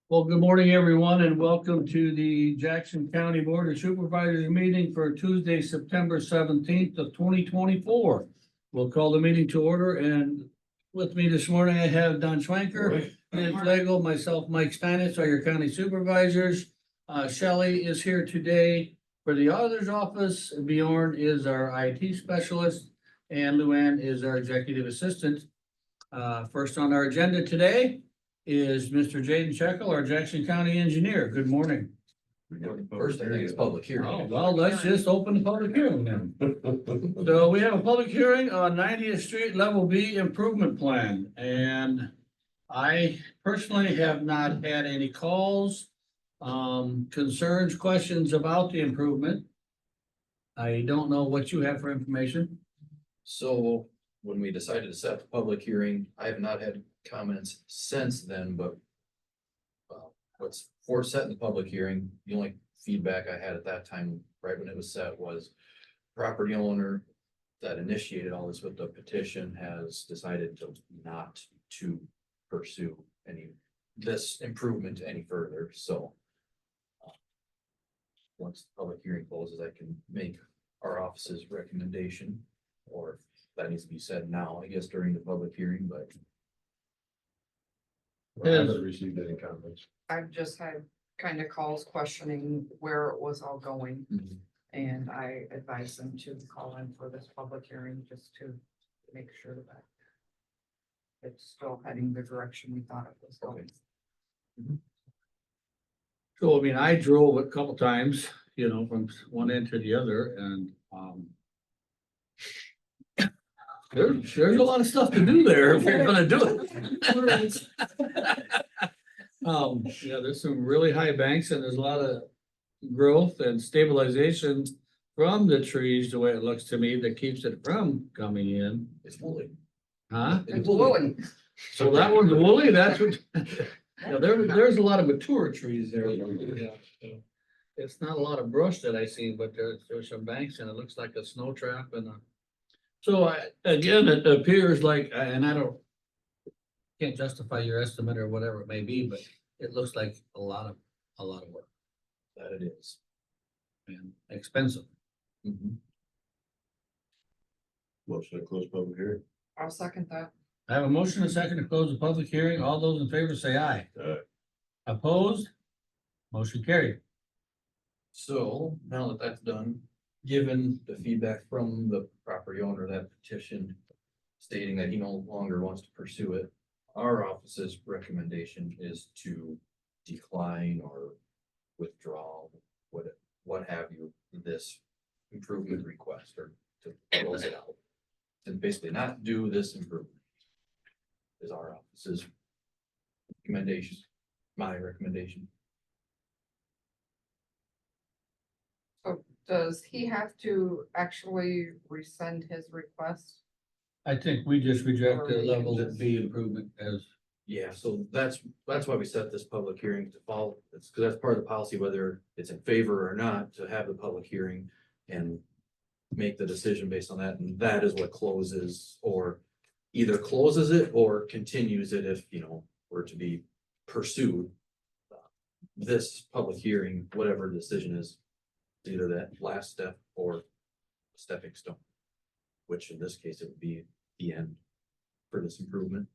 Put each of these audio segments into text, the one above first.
Well, good morning, everyone, and welcome to the Jackson County Board of Supervisors meeting for Tuesday, September 17th of 2024. We'll call the meeting to order, and with me this morning, I have Don Schwanker, Ned Flagel, myself, Mike Steinitz, are your county supervisors. Shelley is here today for the auditor's office. Bjorn is our IT specialist, and Luann is our executive assistant. First on our agenda today is Mr. Jaden Shekel, our Jackson County engineer. Good morning. First, I think it's public Oh, hearing. well, let's just open the public hearing then. So we have a public hearing on 90th Street Level B Improvement Plan, and I personally have not had any calls, concerns, questions about the improvement. I don't know what you have for information. So when we decided to set the public hearing, I have not had comments since then, but what's for setting the public hearing, the only feedback I had at that time, right when it was set, was property owner that initiated all this with the petition has decided to not to pursue this improvement any further, so once the public hearing closes, I can make our office's recommendation, or if that needs to be said now, I guess, during the public hearing, but I haven't received any comments. I've just had kind of calls questioning where it was all going. And I advised them to call in for this public hearing just to make sure that it's still heading the direction we thought it was going. So, I mean, I drove a couple times, from one end to the other, and, there's a lot of stuff to do there if you're gonna do it. There's some really high banks and there's a lot of growth and stabilization from the trees, the way it looks to me, that keeps it from coming in. it's woolly. Huh? It's woolly. So that one's woolly, that's what, there's a lot of mature trees there. Yeah, so it's not a lot of brush that I see, but there's some banks and it looks like a snow trap and so again, it appears like, and I can't justify your estimate or whatever it may be, but it looks like a lot of work That it is. and expensive. Motion to close public hearing. I'll second that. I have a motion and a second to close the public hearing. All those in favor say aye. Aye. Opposed? Motion carried. So now that that's done, given the feedback from the property owner that petitioned stating that he no longer wants to pursue it, our office's recommendation is to decline or withdraw, what have you, this improvement request, or to close it out. And basically not do this improvement is our office's recommendation, my recommendation. So does he have to actually rescind his request? I think we just reject the Or we level just- B improvement as, Yeah, so that's why we set this public hearing to follow, it's because that's part of the policy, whether it's in favor or not, to have the public hearing and make the decision based on that, and that is what closes, or either closes it or continues it if, were to be pursued. This public hearing, whatever the decision is, either that last step or a stepping stone, which in this case, it would be the end for this improvement.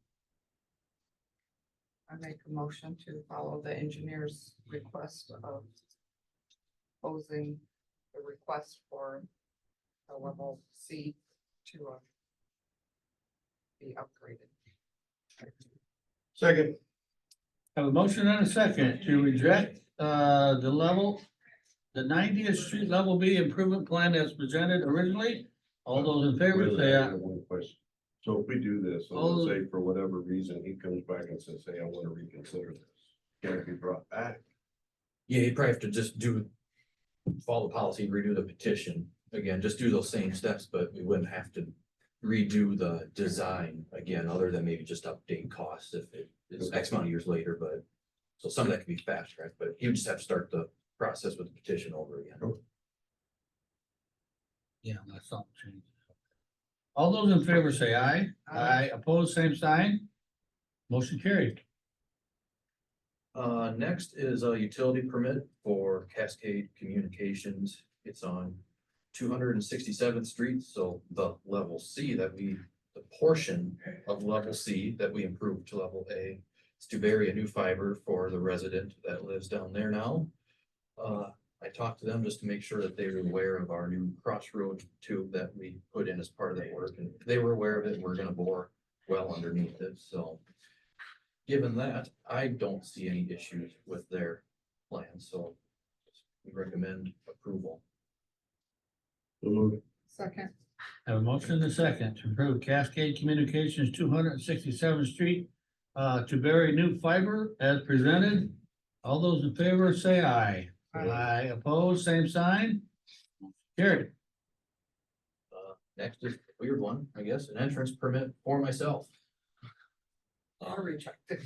I make a motion to follow the engineer's request of posing the request for a level C to be upgraded. Second. have a motion and a second to reject, the 90th Street Level B Improvement Plan as presented originally. All those in favor say I aye. have one question. So if we do this, so All- let's say for whatever reason, he comes back and says, hey, I want to reconsider this. Can it be brought back? Yeah, you probably have to just follow the policy, redo the petition. Again, just do those same steps, but we wouldn't have to redo the design again, other than maybe just update costs if it is X amount of years later, but. So some of that can be fast tracked, but you just have to start the process with the petition over again. Yeah, that's all changed. All those in favor say aye. Aye. Opposed, same sign. Motion carried. Next is a utility permit for Cascade Communications. It's on 267th Street, so the level C the portion of level C that we improved to level A. Is to bury a new fiber for the resident that lives down there now. I talked to them just to make sure that they were aware of our new crossroad tube that we put in as part of that work, and they were aware of it, and we're gonna bore well underneath it, so. Given that, I don't see any issues with their plan, so we recommend approval. Second. Have a motion and a second to approve Cascade Communications 267th Street to bury new fiber as presented. All those in favor say aye. Aye, opposed, same sign. Carried. Next is a weird one, I guess, an entrance permit for myself. I'll reject it.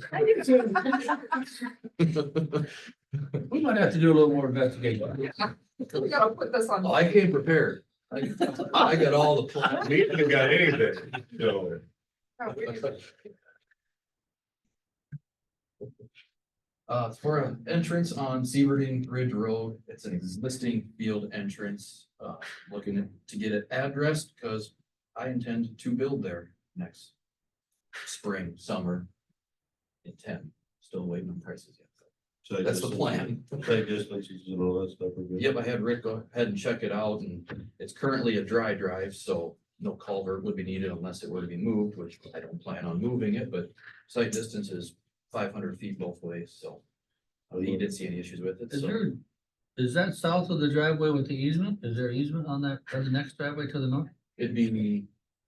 We might have to do a little more investigation. We gotta put this on. I came prepared. I got all the plans. We haven't got anything, so. It's for an entrance on Severding Ridge Road. It's an existing field entrance. Looking to get it addressed because I intend to build there next spring, summer. Intent, still waiting on prices yet. So That's the plan. Site distances and all that stuff. are good. Yep, I had Rick go ahead and check it out, and it's currently a dry drive, so no culvert would be needed unless it were to be moved, which I don't plan on moving it, but site distance is 500 feet both ways, so he didn't see any issues with it. Is So there, is that south of the driveway with the easement? Is there easement on that, or the next driveway to the north? it'd be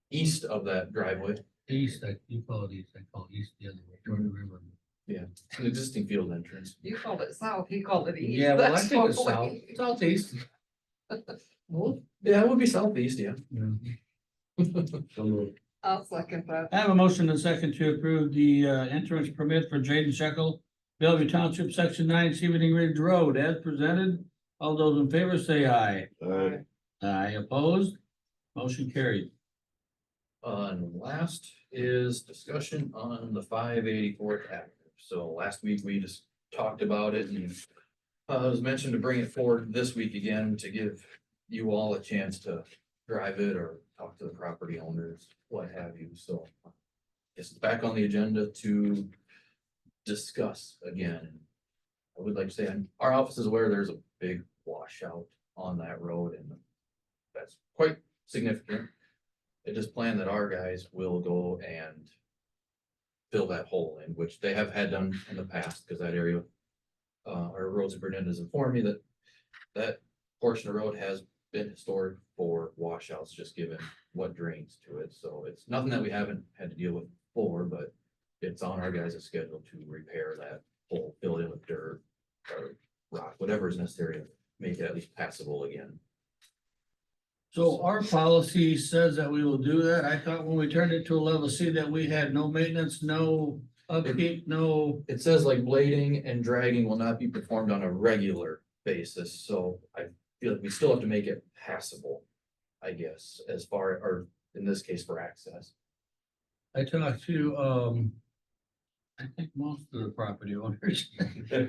east of that driveway. East, you call it east, I call it east the other way, toward the river. It's an existing field entrance. You called it south, he called it east. Yeah, well, I That's think it's totally- south, southeast. Well, yeah, it would be southeast, yeah. So moved. I'll second that. I have a motion and a second to approve the entrance permit for Jaden Shekel, Bellevue Township, Section 9, Severding Ridge Road, as presented. All those in favor say aye. Aye. Aye, opposed? Motion carried. And last is discussion on the 584th Avenue. So last week we just talked about it and it was mentioned to bring it forward this week again to give you all a chance to drive it or talk to the property owners, what have you. So it's back on the agenda to discuss again. I would like to say, our office is aware there's a big washout on that road and that's quite significant. It is planned that our guys will go and fill that hole in, which they have had done in the past, because that area, our road superintendent has informed me that that portion of road has been historic for washouts, just given what drains to it. So it's nothing that we haven't had to deal with before, but it's on our guys' schedule to repair that hole, fill it in with dirt or rock, whatever is necessary to make it at least passable again. So our policy says that we will do that. I thought when we turned it to a level C that we had no maintenance, no upkeep, no. It says like blading and dragging will not be performed on a regular basis, so I feel like we still have to make it passable. I guess, as far, or in this case for access. I talked to, I think most of the property owners,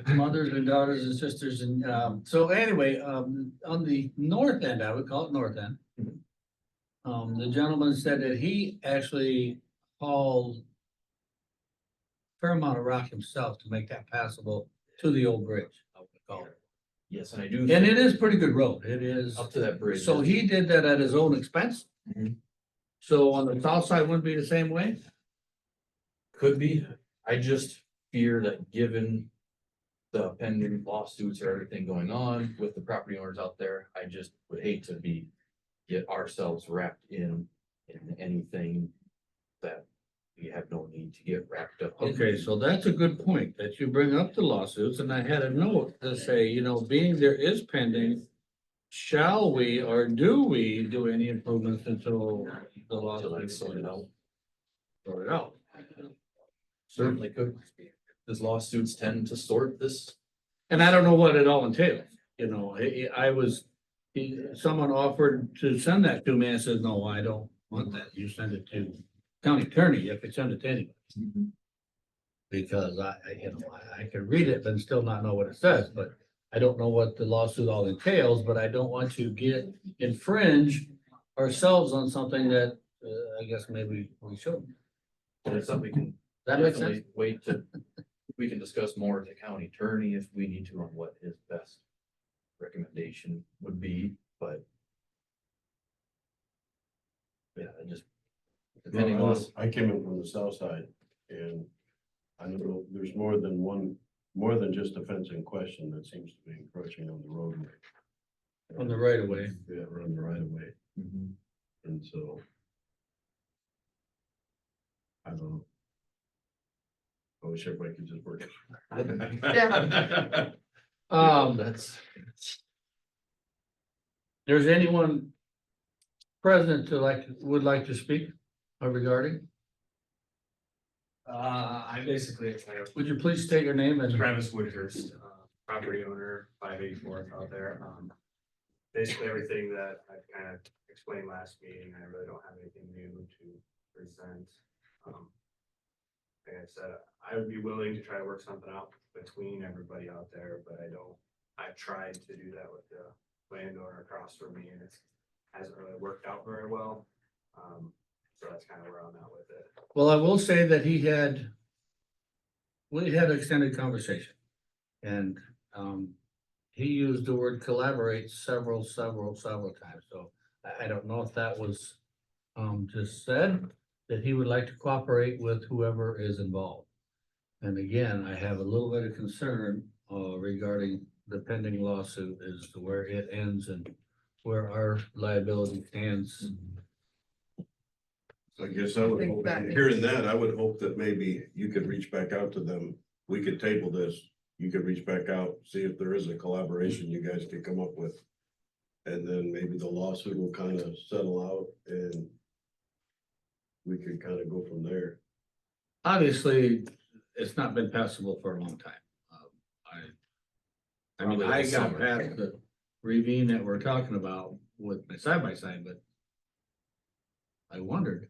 mothers and daughters and sisters, and, so anyway, on the north end, I would call it north end. The gentleman said that he actually hauled a fair amount of rock himself to make that passable to the old bridge, I would call it. Yes, and I do. And think it is pretty good road, it is. Up to that bridge. So he did that at his own expense? Mhm. So on the south side wouldn't be the same way? Could be, I just fear that given the pending lawsuits or everything going on with the property owners out there, I just would hate to get ourselves wrapped in anything that we have no need to get wrapped up. in. Okay, so that's a good point that you bring up the lawsuits, and I had a note to say, you know, being there is pending. Shall we or do we do any improvements until the Until lawsuit that's is sorted out. sorted out? Certainly could, because lawsuits tend to sort this. And I don't know what it all entails, you know, someone offered to send that to me, and I said, no, I don't want that, you send it to county attorney, if you send it to anybody. Because I can read it and still not know what it says, but I don't know what the lawsuit all entails, but I don't want to infringe ourselves on something that, I guess maybe we shouldn't. And it's something we can That makes sense? definitely wait to, we can discuss more with the county attorney if we need to on what his best recommendation would be, but yeah, I just depending on, I came in from the south side and I know there's more than just a fence in question that seems to be encroaching on the roadway. On the right of way. Yeah, on the right of way. Mhm. And so. I don't know. I wish everybody could just work. Yeah. That's, There's anyone present would like to speak regarding? I basically, Would you please state your name and? Travis Woodhurst, property owner, 584th out there. Basically everything that I kind of explained last meeting, I really don't have anything new to present. Like I said, I would be willing to try to work something out between everybody out there, but I've tried to do that with the landowner across from me and it hasn't really worked out very well. So that's kind of where I'm at with it. Well, I will say that we had an extended conversation. And, he used the word collaborate several times, so I don't know if that was, just said, that he would like to cooperate with whoever is involved. And again, I have a little bit of concern, regarding the pending lawsuit as to where it ends and where our liability stands. I guess I would think hope, that hearing that, I would hope that maybe you could reach back out to them. We could table this. You could reach back out, see if there is a collaboration you guys could come up with. And then maybe the lawsuit will kind of settle out and we could kind of go from there. Obviously, it's not been passable for a long time. I mean, Probably I this got summer. past the ravine that we're talking about with my side by side, but I wondered.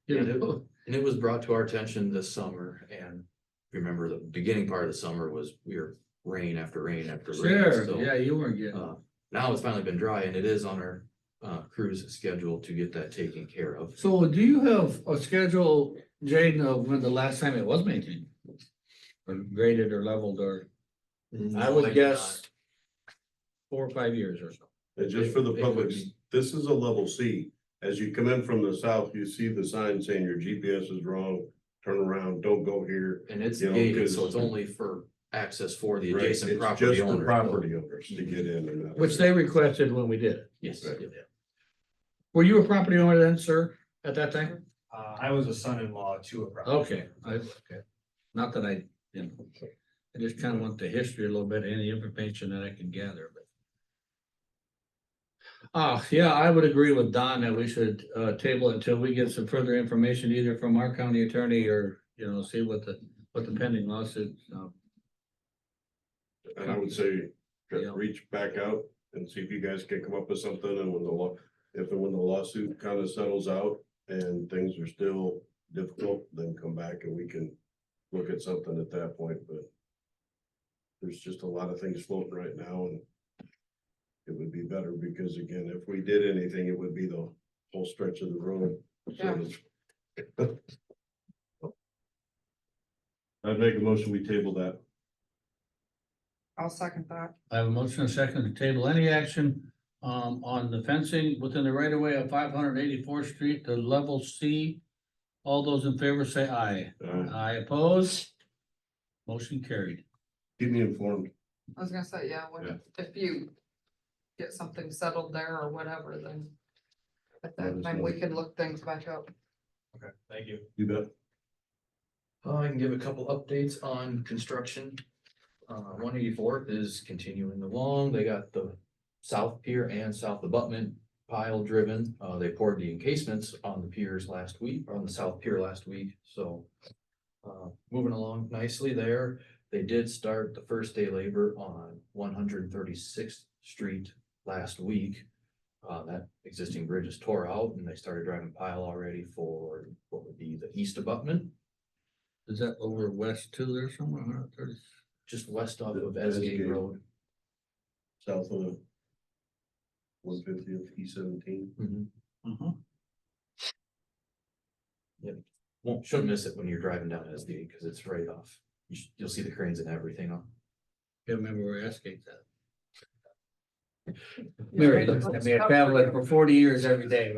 You know, and it was brought to our attention this summer and remember the beginning part of the summer was we were rain after rain after rain. sure, so, yeah, you weren't getting. Now it's finally been dry and it is on our crew's schedule to get that taken care of. So do you have a schedule, Jane, of when the last time it was maintained? Or graded or leveled or, I No, would do guess 4 or 5 years or so. And just for the It could public, be. this is a level C. As you come in from the south, you see the sign saying your GPS is wrong, turn around, don't go here. And it's You know, gated, 'cause- so it's only for access for the Right, adjacent it's property just for owners. property owners to get in and out. Which they requested when we did it. Yes, Right. yeah. Were you a property owner then, sir, at that time? I was a son-in-law to a property. Okay, okay. Not that I, I just kind of want the history a little bit, any information that I can gather, but. Yeah, I would agree with Don that we should, table it until we get some further information either from our county attorney or, see what the pending lawsuit, And I would say, Yeah. reach back out and see if you guys can come up with something and when when the lawsuit kind of settles out and things are still difficult, then come back and we can look at something at that point, but there's just a lot of things floating right now and it would be better because again, if we did anything, it would be the whole stretch of the road. Yeah. I'd make a motion, we table that. I'll second that. I have a motion and a second to table any action on the fencing within the right of way of 584th Street to level C. All those in favor say aye. Aye opposed. Motion carried. Keep me informed. I was gonna say, yeah, if you get something settled there or whatever, then at Let that us time know. we can look things back up. Okay, thank you. You bet. I can give a couple updates on construction. 184th is continuing along. They got the south pier and south abutment pile driven. They poured the encasements on the piers last week, or on the south pier last week, so moving along nicely there. They did start the first day labor on 136th Street last week. That existing bridge is tore out and they started driving pile already for what would be the east abutment. Is that over west too there somewhere? 130? Just west off of Esgate. Esgate Road. South of 150th, E17. Uh-huh. Shouldn't miss it when you're driving down Esgate, because it's right off. You'll see the cranes and everything on. Can't remember where Escape's at. Mary looks at me, I traveled for 40 years every day.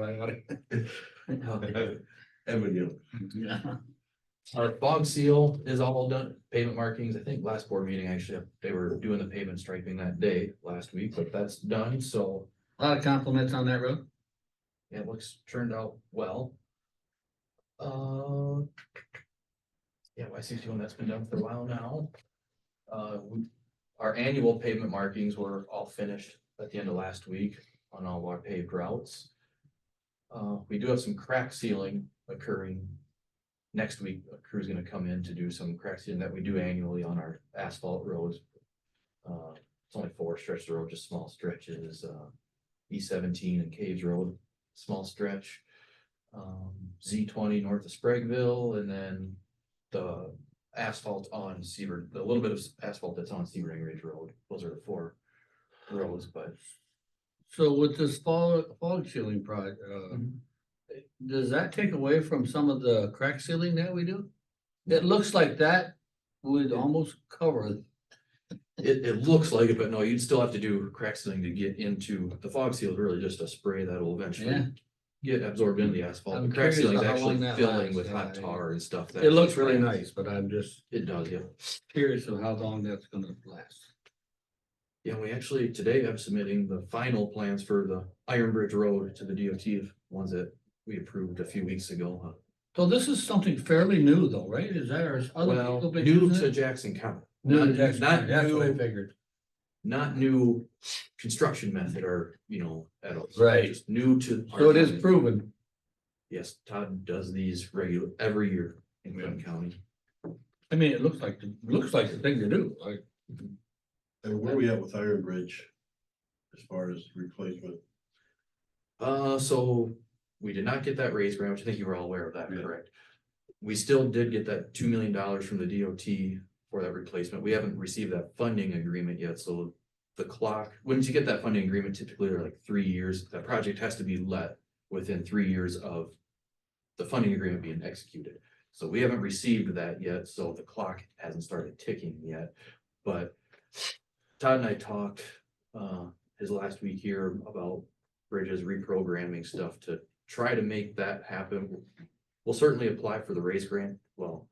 Avenue. Yeah. Our fog seal is all done, pavement markings, I think last board meeting, actually, they were doing the pavement striping that day, last week, but that's done, so. A lot of compliments on that road. Yeah, it turned out well. Yeah, Y61, that's been done for a while now. Our annual pavement markings were all finished at the end of last week on all our paved routes. We do have some crack sealing occurring next week. A crew's gonna come in to do some crack sealing that we do annually on our asphalt roads. It's only 4 stretches of road, just small stretches, E17 and Caves Road, small stretch. Z20 north of Spragueville, and then the asphalt on Sebring, the little bit of asphalt that's on Sebring Ridge Road. Those are the 4 roads, but So with this fog sealing project, does that take away from some of the crack sealing that we do? It looks like that would almost cover. it looks like it, but no, you'd still have to do crack sealing to get into the fog seal. Is really just a spray that will eventually Yeah. get absorbed into the asphalt. I'm The crack curious sealing is how long actually that filling lasts. with Yeah, hot tar and stuff. It looks that's- really nice, but I'm just It does, yeah. curious of how long that's gonna last. Yeah, we actually today I'm submitting the final plans for the Iron Bridge Road to the DOT, ones that we approved a few weeks ago. So this is something fairly new though, right? Is that, or is other Well, people been new using to it? Jackson County. New to Not- Jackson not County, that's what I new- figured. Not new construction method or, at all. Right. Just new to. our So it is county. proven. Yes, Todd does these every year in Clinton County. I mean, it looks like the thing to do, like. And where we at with Iron Bridge as far as replacement? So we did not get that raise grant, which I think you were all aware of that, Yeah. correct? We still did get that $2 million from the DOT for that replacement. We haven't received that funding agreement yet, so the clock, once you get that funding agreement, typically they're like 3 years. That project has to be let within 3 years of the funding agreement being executed. So we haven't received that yet, so the clock hasn't started ticking yet. But Todd and I talked his last week here about bridges reprogramming stuff to try to make that happen. We'll certainly apply for the raise grant. Well,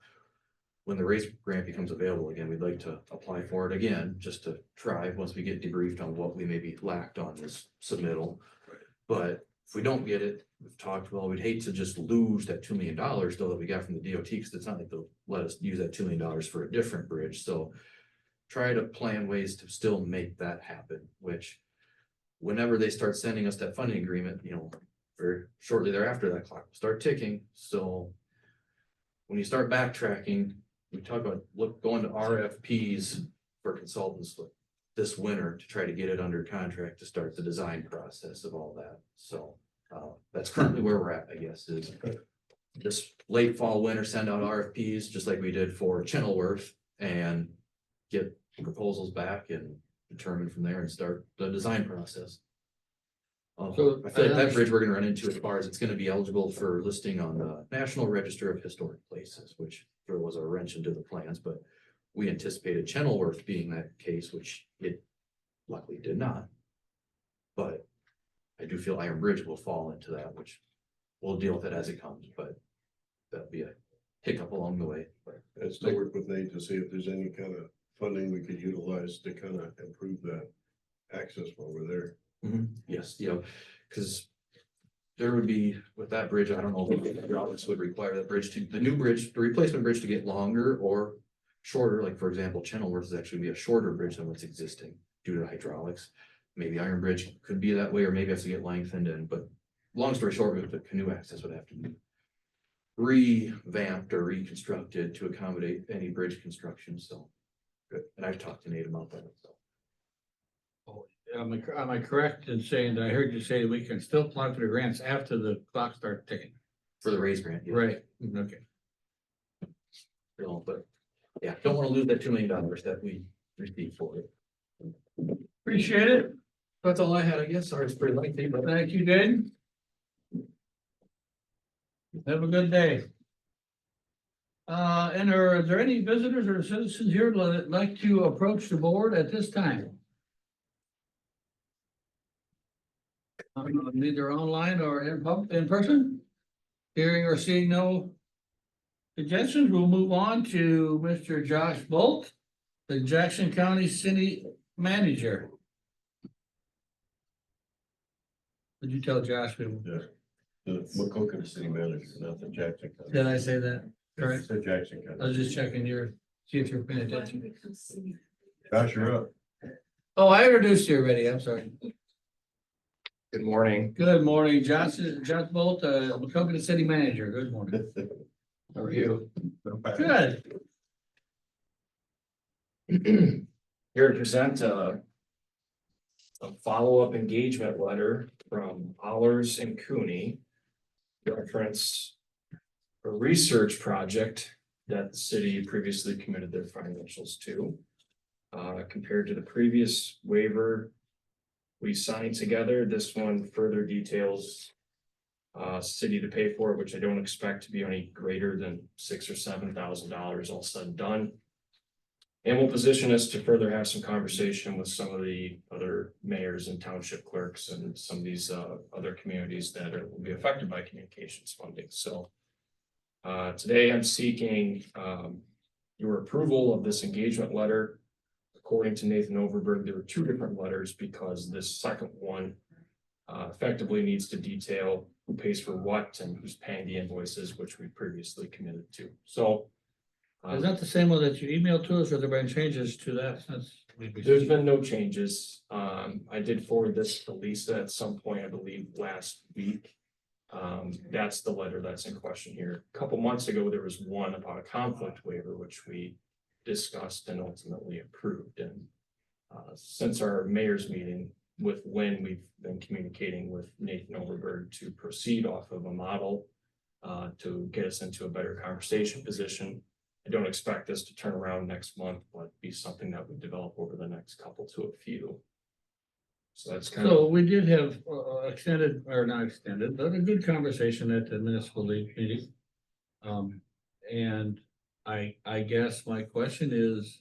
when the raise grant becomes available again, we'd like to apply for it again, just to try, once we get debriefed on what we maybe lacked on this submittal. But if we don't get it, we've talked, well, we'd hate to just lose that $2 million though that we got from the DOT, because it's not like they'll let us use that $2 million for a different bridge. So try to plan ways to still make that happen, which whenever they start sending us that funding agreement, very shortly thereafter, that clock will start ticking. So when you start backtracking, we talk about going to RFPs for consultants this winter to try to get it under contract to start the design process of all that. So that's currently where we're at, I guess, is this late fall, winter, send out RFPs, just like we did for Channelworth, and get proposals back and determine from there and start the design process. So I feel like that bridge we're gonna run into as far as it's gonna be eligible for listing on the National Register of Historic Places, which there was a wrench into the plans, but we anticipated Channelworth being that case, which it luckily did not. But I do feel Iron Bridge will fall into that, which we'll deal with it as it comes, but that'll be a hiccup along the way. I still work with Nate to see if there's any kind of funding we could utilize to kind of improve that access while we're there. Yes, because there would be, with that bridge, I don't know if the hydraulics would require that bridge the new bridge, the replacement bridge to get longer or shorter. Like, for example, Channelworth is actually be a shorter bridge than what's existing due to hydraulics. Maybe Iron Bridge could be that way, or maybe has to get lengthened in, but long story short, the canoe access would have to be revamped or reconstructed to accommodate any bridge construction, so. Good, and I've talked to Nate about that, so. Am I correct in saying that I heard you say we can still apply for the grants after the clock starts ticking? For the raise grant, yeah. Right, okay. you know, but yeah, don't want to lose that $2 million that we received for it. Appreciate it. That's all I had, I guess. Sorry, it's pretty lengthy, but Thank you, Dane. Have a good day. And are there any visitors or citizens here that like to approach the board at this time? Neither online or in person? Hearing or seeing no suggestions, we'll move on to Mr. Josh Bolt, the Jackson County City Manager. Would you tell Josh? The Wacona City Manager, not the Jackson County. Did I say that? Correct. The Jackson I County. was just checking see if you're paying attention. Josh, you're up. Oh, I introduced you already. I'm sorry. Good morning. Good morning, Josh Bolt, Wacona City Manager. Good morning. How are you? Good. Here to present a follow-up engagement letter from Allers and Cooney. Reference a research project that the city previously committed their financials to. Compared to the previous waiver we signed together, this one further details city to pay for it, which I don't expect to be any greater than $6,000 or $7,000 all said and done. And will position us to further have some conversation with some of the other mayors and township clerks and some of these other communities that will be affected by communications funding. So today I'm seeking your approval of this engagement letter. According to Nathan Overberg, there were two different letters because this second one effectively needs to detail who pays for what and who's paying the invoices, which we previously committed to. So Is that the same one that you emailed to us, or there been changes to that since? there's been no changes. I did forward this to Lisa at some point, I believe, last week. That's the letter that's in question here. A couple months ago, there was one about a conflict waiver, which we discussed and ultimately approved. And since our mayor's meeting with Wynn, we've been communicating with Nathan Overberg to proceed off of a model to get us into a better conversation position. I don't expect this to turn around next month, but be something that we develop over the next couple to a few. So that's kind So of, we did have extended, or not extended, but a good conversation at the municipal league meeting. And I guess my question is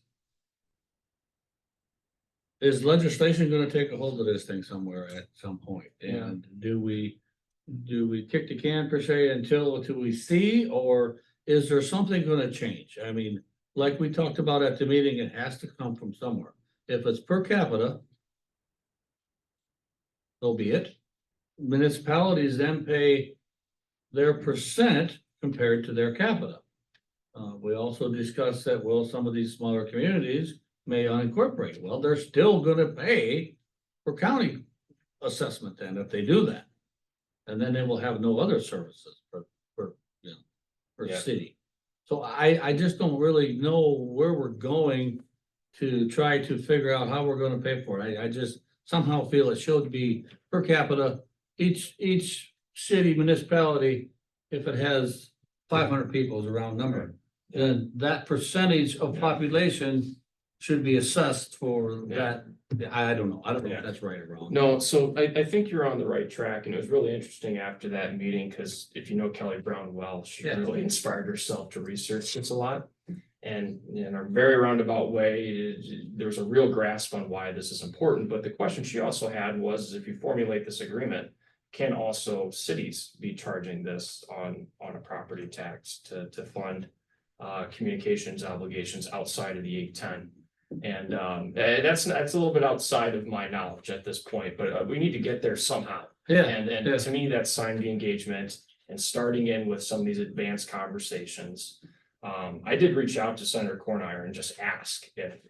legislation gonna take a hold of this thing somewhere at some point? And do we kick the can per se until we see, or is there something gonna change? I mean, like we talked about at the meeting, it has to come from somewhere. If it's per capita, so be it. Municipalities then pay their percent compared to their capita. We also discussed that, well, some of these smaller communities may unincorporate. Well, they're still gonna pay for county assessment then if they do that. And then they will have no other services for Yeah. city. So I just don't really know where we're going to try to figure out how we're gonna pay for it. I just somehow feel it should be per capita. Each city municipality, if it has 500 people is a round number, then that percentage of population should be assessed for that. I don't know. I don't know if that's right or wrong. no, so I think you're on the right track, and it was really interesting after that meeting, because if you know Kelly Brown well, she Yeah. really inspired herself to research this a lot. And in a very roundabout way, there's a real grasp on why this is important, but the question she also had was, if you formulate this agreement, can also cities be charging this on a property tax to fund communications obligations outside of the 810? And that's a little bit outside of my knowledge at this point, but we need to get there somehow. Yeah, And to me, that's signing the engagement and starting in with some of these advanced conversations. I did reach out to Senator Cornire and just ask if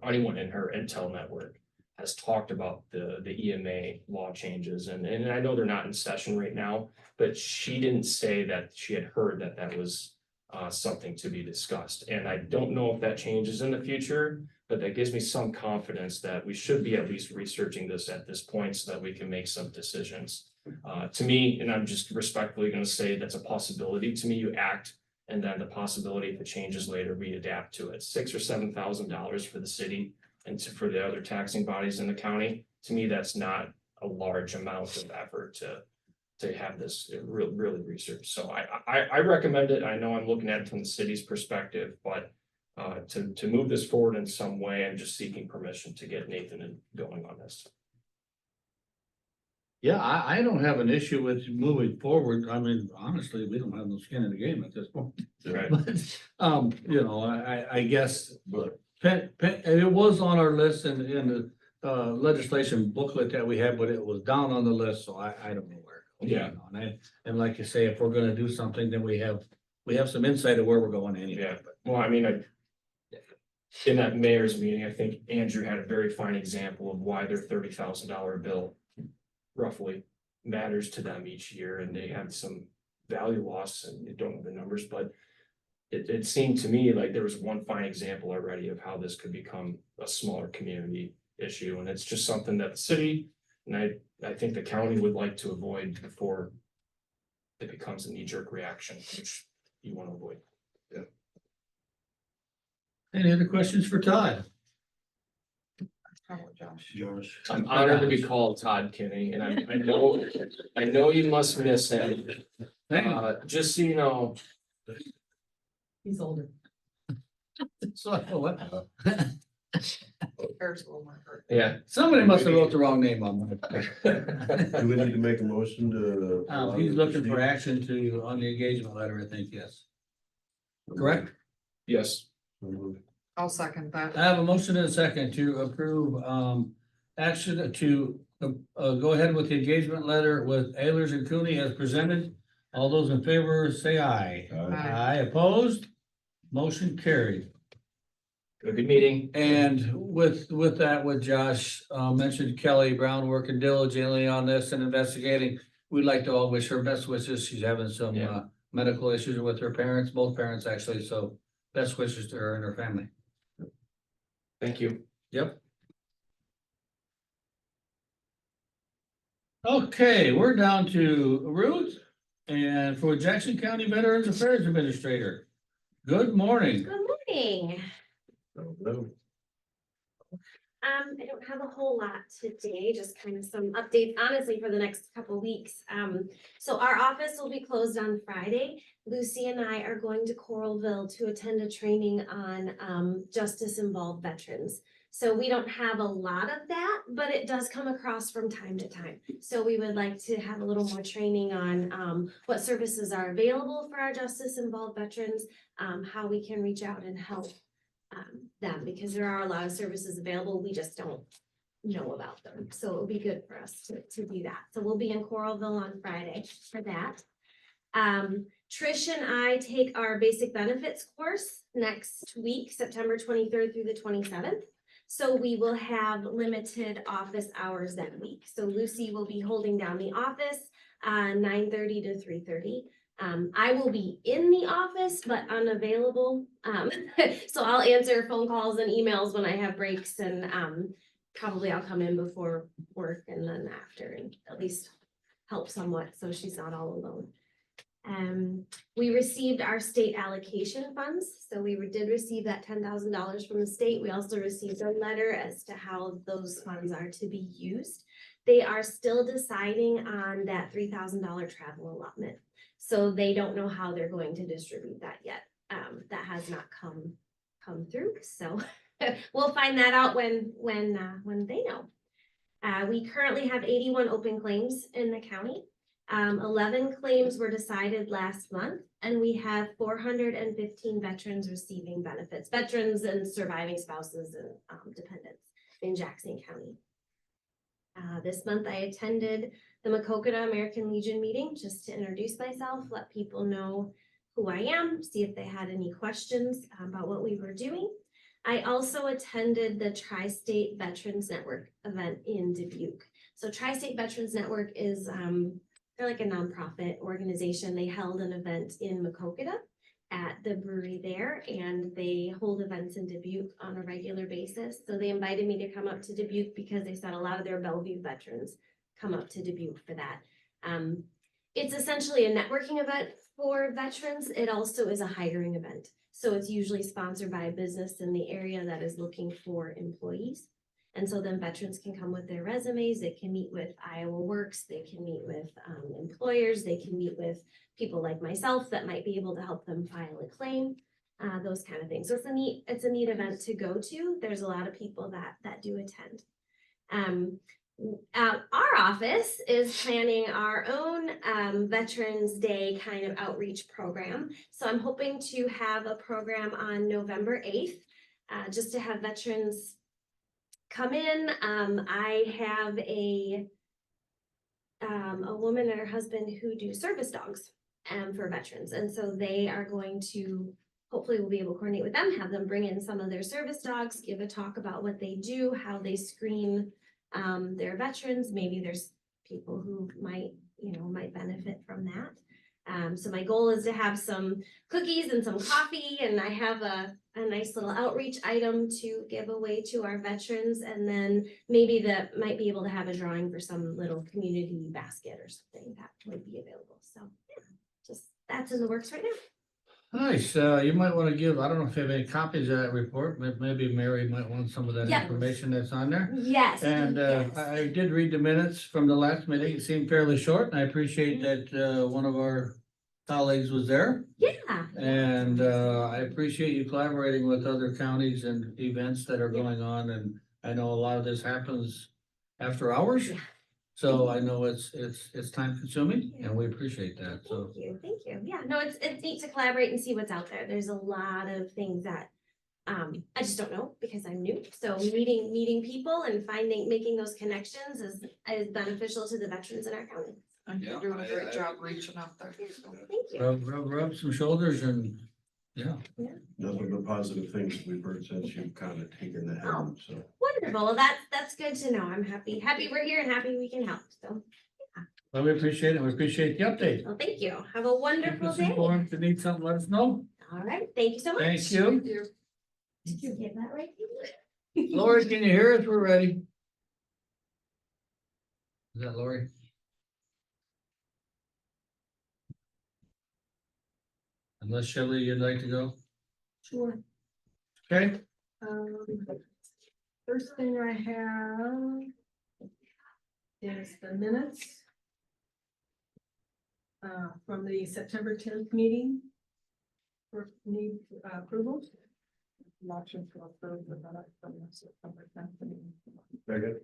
anyone in her intel network has talked about the EMA law changes. And I know they're not in session right now, but she didn't say that she had heard that was something to be discussed. And I don't know if that changes in the future, but that gives me some confidence that we should be at least researching this at this point so that we can make some decisions. To me, and I'm just respectfully going to say that's a possibility. To me, you act And then the possibility if it changes later, we adapt to it. $6,000 or $7,000 for the city and for the other taxing bodies in the county. To me, that's not a large amount of effort to have this really researched. So I recommend it. I know I'm looking at it from the city's perspective, but to move this forward in some way, I'm just seeking permission to get Nathan going on this. Yeah, I don't have an issue with moving forward. I mean, honestly, we don't have no skin in the game at this point. Right. But, you know, I guess, but it was on our list in the legislation booklet that we had, but it was down on the list, so I don't know where. Yeah. And like you say, if we're gonna do something, then we have some insight of where we're going anyway. Yeah, well, I mean, in that mayor's meeting, I think Andrew had a very fine example of why their $30,000 bill roughly matters to them each year, and they have some value loss, and you don't know the numbers, but it seemed to me like there was one fine example already of how this could become a smaller community issue, and it's just something that the city, and I think the county would like to avoid before it becomes a knee-jerk reaction, which you want to avoid. Any other questions for Todd? How about Josh? Josh. I'm honored to be called Todd Kinney, and I know you must miss him. Just so you know, He's older. So, what? Hair's a little more hurt. yeah. Somebody must have wrote the wrong name on that. Do we need to make a motion to? He's looking for action on the engagement letter, I think, yes. Correct? Yes. I'll second that. I have a motion and a second to approve, action to, go ahead with the engagement letter with Ehlers and Cooney as presented. All those in favor, say aye. Aye, opposed? Motion carried. A good meeting. And with that, with Josh, mentioned Kelly Brown working diligently on this and investigating. We'd like to all wish her best wishes. She's having some, Yeah. medical issues with her parents, both parents actually, so best wishes to her and her family. Thank you. Yep. Okay, we're down to Ruth and for Jackson County Veterans Affairs Administrator. Good morning. Good morning. No. I don't have a whole lot today, just kind of some updates, honestly, for the next couple weeks. So our office will be closed on Friday. Lucy and I are going to Coralville to attend a training on justice-involved veterans. So we don't have a lot of that, but it does come across from time to time. So we would like to have a little more training on what services are available for our justice-involved veterans, how we can reach out and help them, because there are a lot of services available, we just don't know about them. So it'll be good for us to do that. So we'll be in Coralville on Friday for that. Trish and I take our basic benefits course next week, September 23rd through the 27th. So we will have limited office hours that week. So Lucy will be holding down the office 9:30 to 3:30. I will be in the office, but unavailable. So I'll answer phone calls and emails when I have breaks, and probably I'll come in before work and then after, and at least help somewhat so she's not all alone. We received our state allocation funds. So we did receive that $10,000 from the state. We also received a letter as to how those funds are to be used. They are still deciding on that $3,000 travel allotment. So they don't know how they're going to distribute that yet. That has not come through. So we'll find that out when they know. We currently have 81 open claims in the county. 11 claims were decided last month, and we have 415 veterans receiving benefits, veterans and surviving spouses and dependents in Jackson County. This month I attended the Macokota American Legion meeting just to introduce myself, let people know who I am, see if they had any questions about what we were doing. I also attended the Tri-State Veterans Network event in Dubuque. So Tri-State Veterans Network is they're like a nonprofit organization. They held an event in Macokota at the brewery there, and they hold events in Dubuque on a regular basis. So they invited me to come up to Dubuque because they said a lot of their Bellevue veterans come up to Dubuque for that. it's essentially a networking event for veterans. It also is a hiring event. So it's usually sponsored by a business in the area that is looking for employees. And so then veterans can come with their resumes, they can meet with Iowa Works, they can meet with employers, they can meet with people like myself that might be able to help them file a claim, those kind of things. So it's a neat event to go to. There's a lot of people that do attend. Our office is planning our own Veterans Day kind of outreach program. So I'm hoping to have a program on November 8th, just to have veterans come in. I have a woman and her husband who do service dogs for veterans. And so they are going to, hopefully we'll be able to coordinate with them, have them bring in some of their service dogs, give a talk about what they do, how they screen their veterans. Maybe there's people who might benefit from that. So my goal is to have some cookies and some coffee, and I have a nice little outreach item to give away to our veterans, and then maybe that might be able to have a drawing for some little community basket or something that would be available. So yeah, just that's in the works right now. Nice. You might want to give, I don't know if you have any copies of that report, but maybe Mary might want some of that Yeah. information that's on there. Yes. And yes. I did read the minutes from the last meeting. It seemed fairly short, and I appreciate that one of our colleagues was there. Yeah. And I appreciate you collaborating with other counties and events that are going on. And I know a lot of this happens after hours. Yeah. So I know it's time consuming, and we appreciate that. So Thank you. Yeah, no, it's neat to collaborate and see what's out there. There's a lot of things that I just don't know because I'm new. So meeting people and making those connections is beneficial to the veterans in our county. And you're doing a great job reaching out there. So. Thank you. rub some shoulders and, yeah. Nothing but positive things we've heard since you've kind of taken the helm, so. Wonderful. Well, that's good to know. I'm happy we're here and happy we can help. So, Well, we appreciate it. We appreciate the update. well, thank you. Have a Keep wonderful us day. informed. If you need something, let us know. All right. Thank you so much. Thank you. Did you get that right? Lori, can you hear us? We're ready. Is that Lori? Unless Shelley, you'd like to go? Sure. Okay, First thing I have is the minutes from the September 10th meeting. For need approval. Motion to approve the minutes from the September 10th meeting. Second.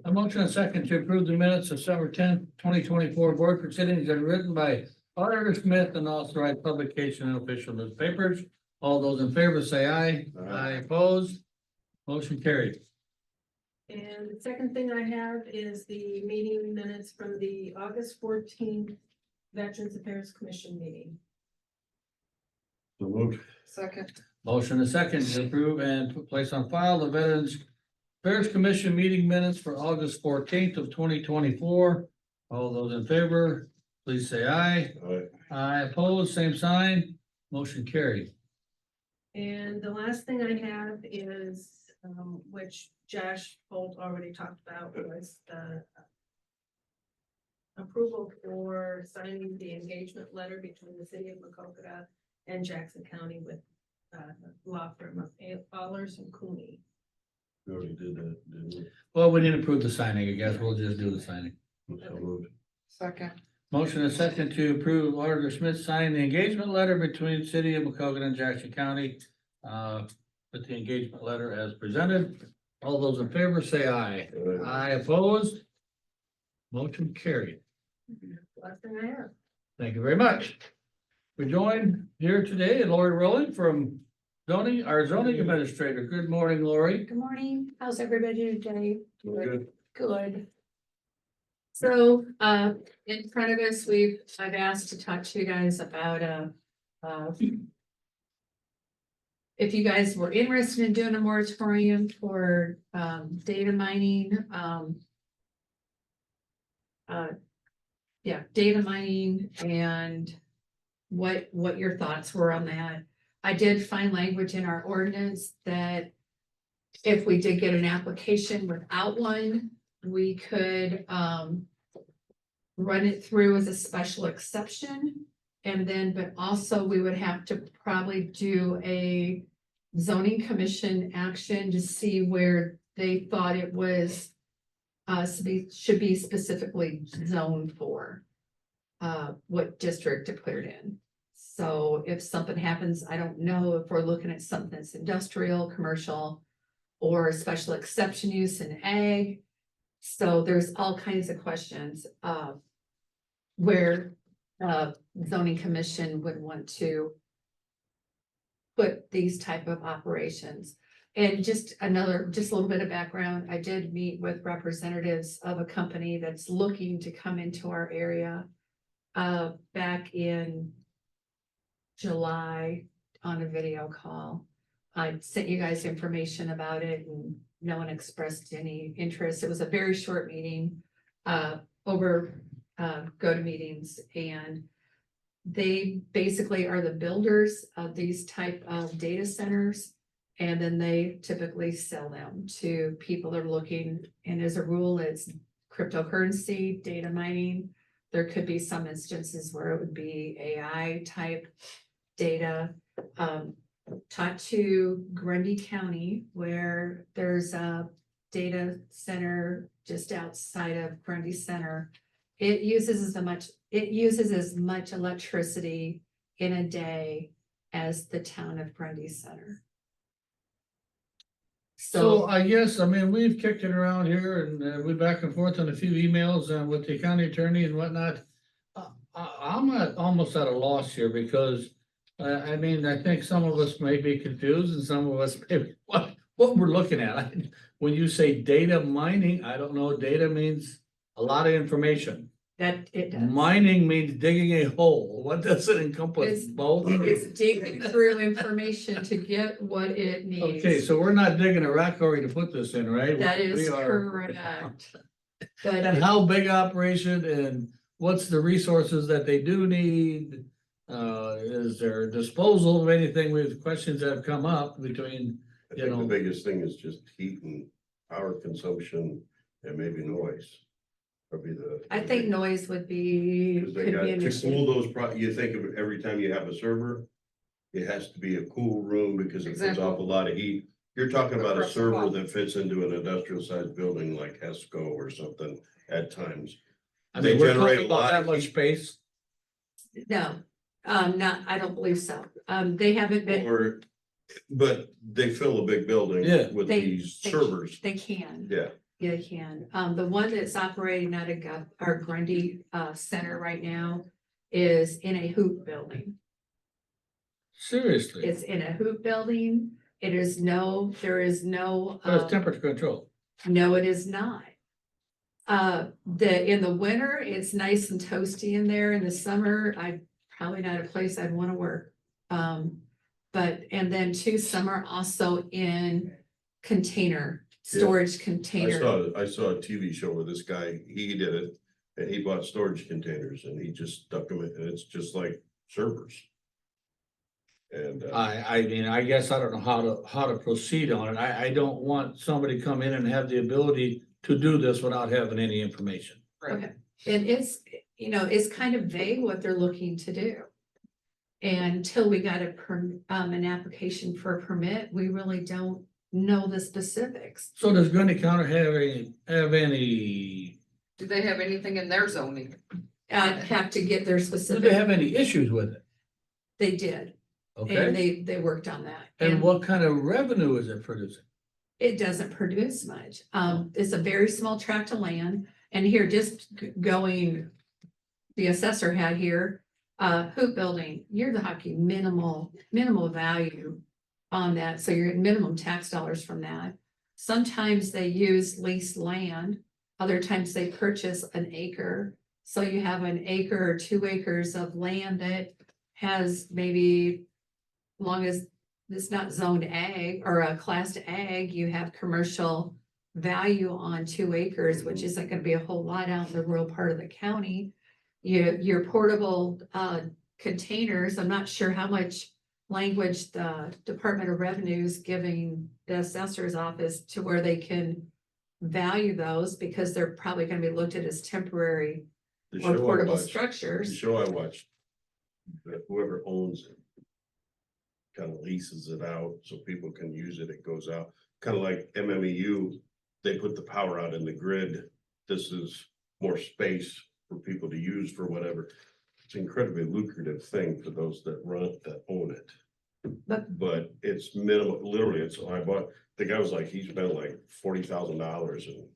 a motion and second to approve the minutes of September 10th, 2024 board proceedings as written by Auditor Smith and authorized publication in official newspapers. All those in favor say aye. Aye opposed. Motion carried. And the second thing I have is the meeting minutes from the August 14th Veterans Affairs Commission meeting. So moved. Second. Motion and second to approve and put place on file the Veterans Affairs Commission meeting minutes for August 14th of 2024. All those in favor, please say aye. Aye. Aye opposed, same sign. Motion carried. And the last thing I have is, which Josh Holt already talked about, was the approval for signing the engagement letter between the city of Macokota and Jackson County with law firm of Allers and Cooney. We already did that, didn't Well, we didn't approve the signing, I guess. We'll just do the signing. we? So moved. Second. Motion and second to approve Auditor Smith signing the engagement letter between City of Macokota and Jackson County. With the engagement letter as presented. All those in favor say aye. Aye opposed. Motion carried. Last thing I have. Thank you very much. We're joined here today, Lori Rowland from our zoning administrator. Good morning, Lori. Good morning. How's everybody today? Good. Good. So, in front of us, I've asked to talk to you guys about, if you guys were interested in doing a moratorium for, data mining, data mining and what your thoughts were on that. I did find language in our ordinance that if we did get an application without one, we could run it through as a special exception. And then, but also we would have to probably do a zoning commission action to see where they thought it was should be specifically zoned for, what district declared in. So if something happens, I don't know if we're looking at something that's industrial, commercial, or special exception use in ag. So there's all kinds of questions, where, zoning commission would want to put these type of operations. And just a little bit of background, I did meet with representatives of a company that's looking to come into our area back in July on a video call. I sent you guys information about it and no one expressed any interest. It was a very short meeting over GoToMeetings, and they basically are the builders of these type of data centers. And then they typically sell them to people that are looking, and as a rule, it's cryptocurrency, data mining. There could be some instances where it would be AI type data. Talked to Grundy County, where there's a data center just outside of Grundy Center. It uses as much electricity in a day as the town of Grundy Center. So I guess, I mean, we've kicked it around here and we're back and forth on a few emails with the county attorney and whatnot. I'm almost at a loss here because I mean, I think some of us may be confused and some of us may, what we're looking at. When you say data mining, I don't know, data means a lot of information. That it does. Mining means digging a hole. What does it encompass? It's- Both? It's digging through information to get what it needs. Okay, so we're not digging a rock quarry to put this in, right? That is We are- correct. And But how big operation and what's the resources that they do need? Is there disposal of anything with questions that have come up between, I you think the know, biggest thing is just heat and power consumption and maybe noise. Probably I think noise would be, Cause they could got be an to cool issue. those, you think of it every time you have a server, it has to be a cool room because it puts Exactly. off a lot of heat. You're talking about a Across the server hall. that fits into an industrial sized building like HESCO or something at times. I They mean, we're generate talking a about lot that of much heat. space. No, not, I don't believe so. They haven't been, Or, but they fill a big building Yeah. with They- these they- servers. they can. Yeah, Yeah, they can. The one that's operating out of our Grundy Center right now is in a hoop building. Seriously, It's in a hoop building. There is no, but it's temperature control. no, it is not. In the winter, it's nice and toasty in there. In the summer, probably not a place I'd want to work. But, and then too, some are also in storage container. I saw a TV show where this guy, he did it. And he bought storage containers and he just stuck them in, and it's just like servers. And, I mean, I guess I don't know how to proceed on it. I don't want somebody to come in and have the ability to do this without having any information. Okay, and it's, it's kind of vague what they're looking to do. And until we got an application for a permit, we really don't know the specifics. So does Grundy County have any, Do they have anything in their zoning? I'd have to get their do they specific, have any issues with it? they did, and Okay, they worked on that. and what kind of revenue is it producing? It doesn't produce much. It's a very small tract of land, and here just going, the assessor had here, hoop building, you're talking minimal value on that, so you're getting minimum tax dollars from that. Sometimes they use leased land, other times they purchase an acre. So you have an acre or 2 acres of land that has maybe, long as it's not zoned ag or a classed ag, you have commercial value on 2 acres, which isn't gonna be a whole lot out in the rural part of the county. Your portable containers, I'm not sure how much language the Department of Revenue is giving the assessor's office to where they can value those, because they're probably gonna be looked at as temporary The or show I portable watched- The structures. show I watched, that whoever owns it kind of leases it out so people can use it. It goes out, kind of like MMEU. They put the power out in the grid. This is more space for people to use for whatever. It's an incredibly lucrative thing for those that that own it. But it's minimal, literally, it's, I bought, the guy was like, he spent like $40,000 and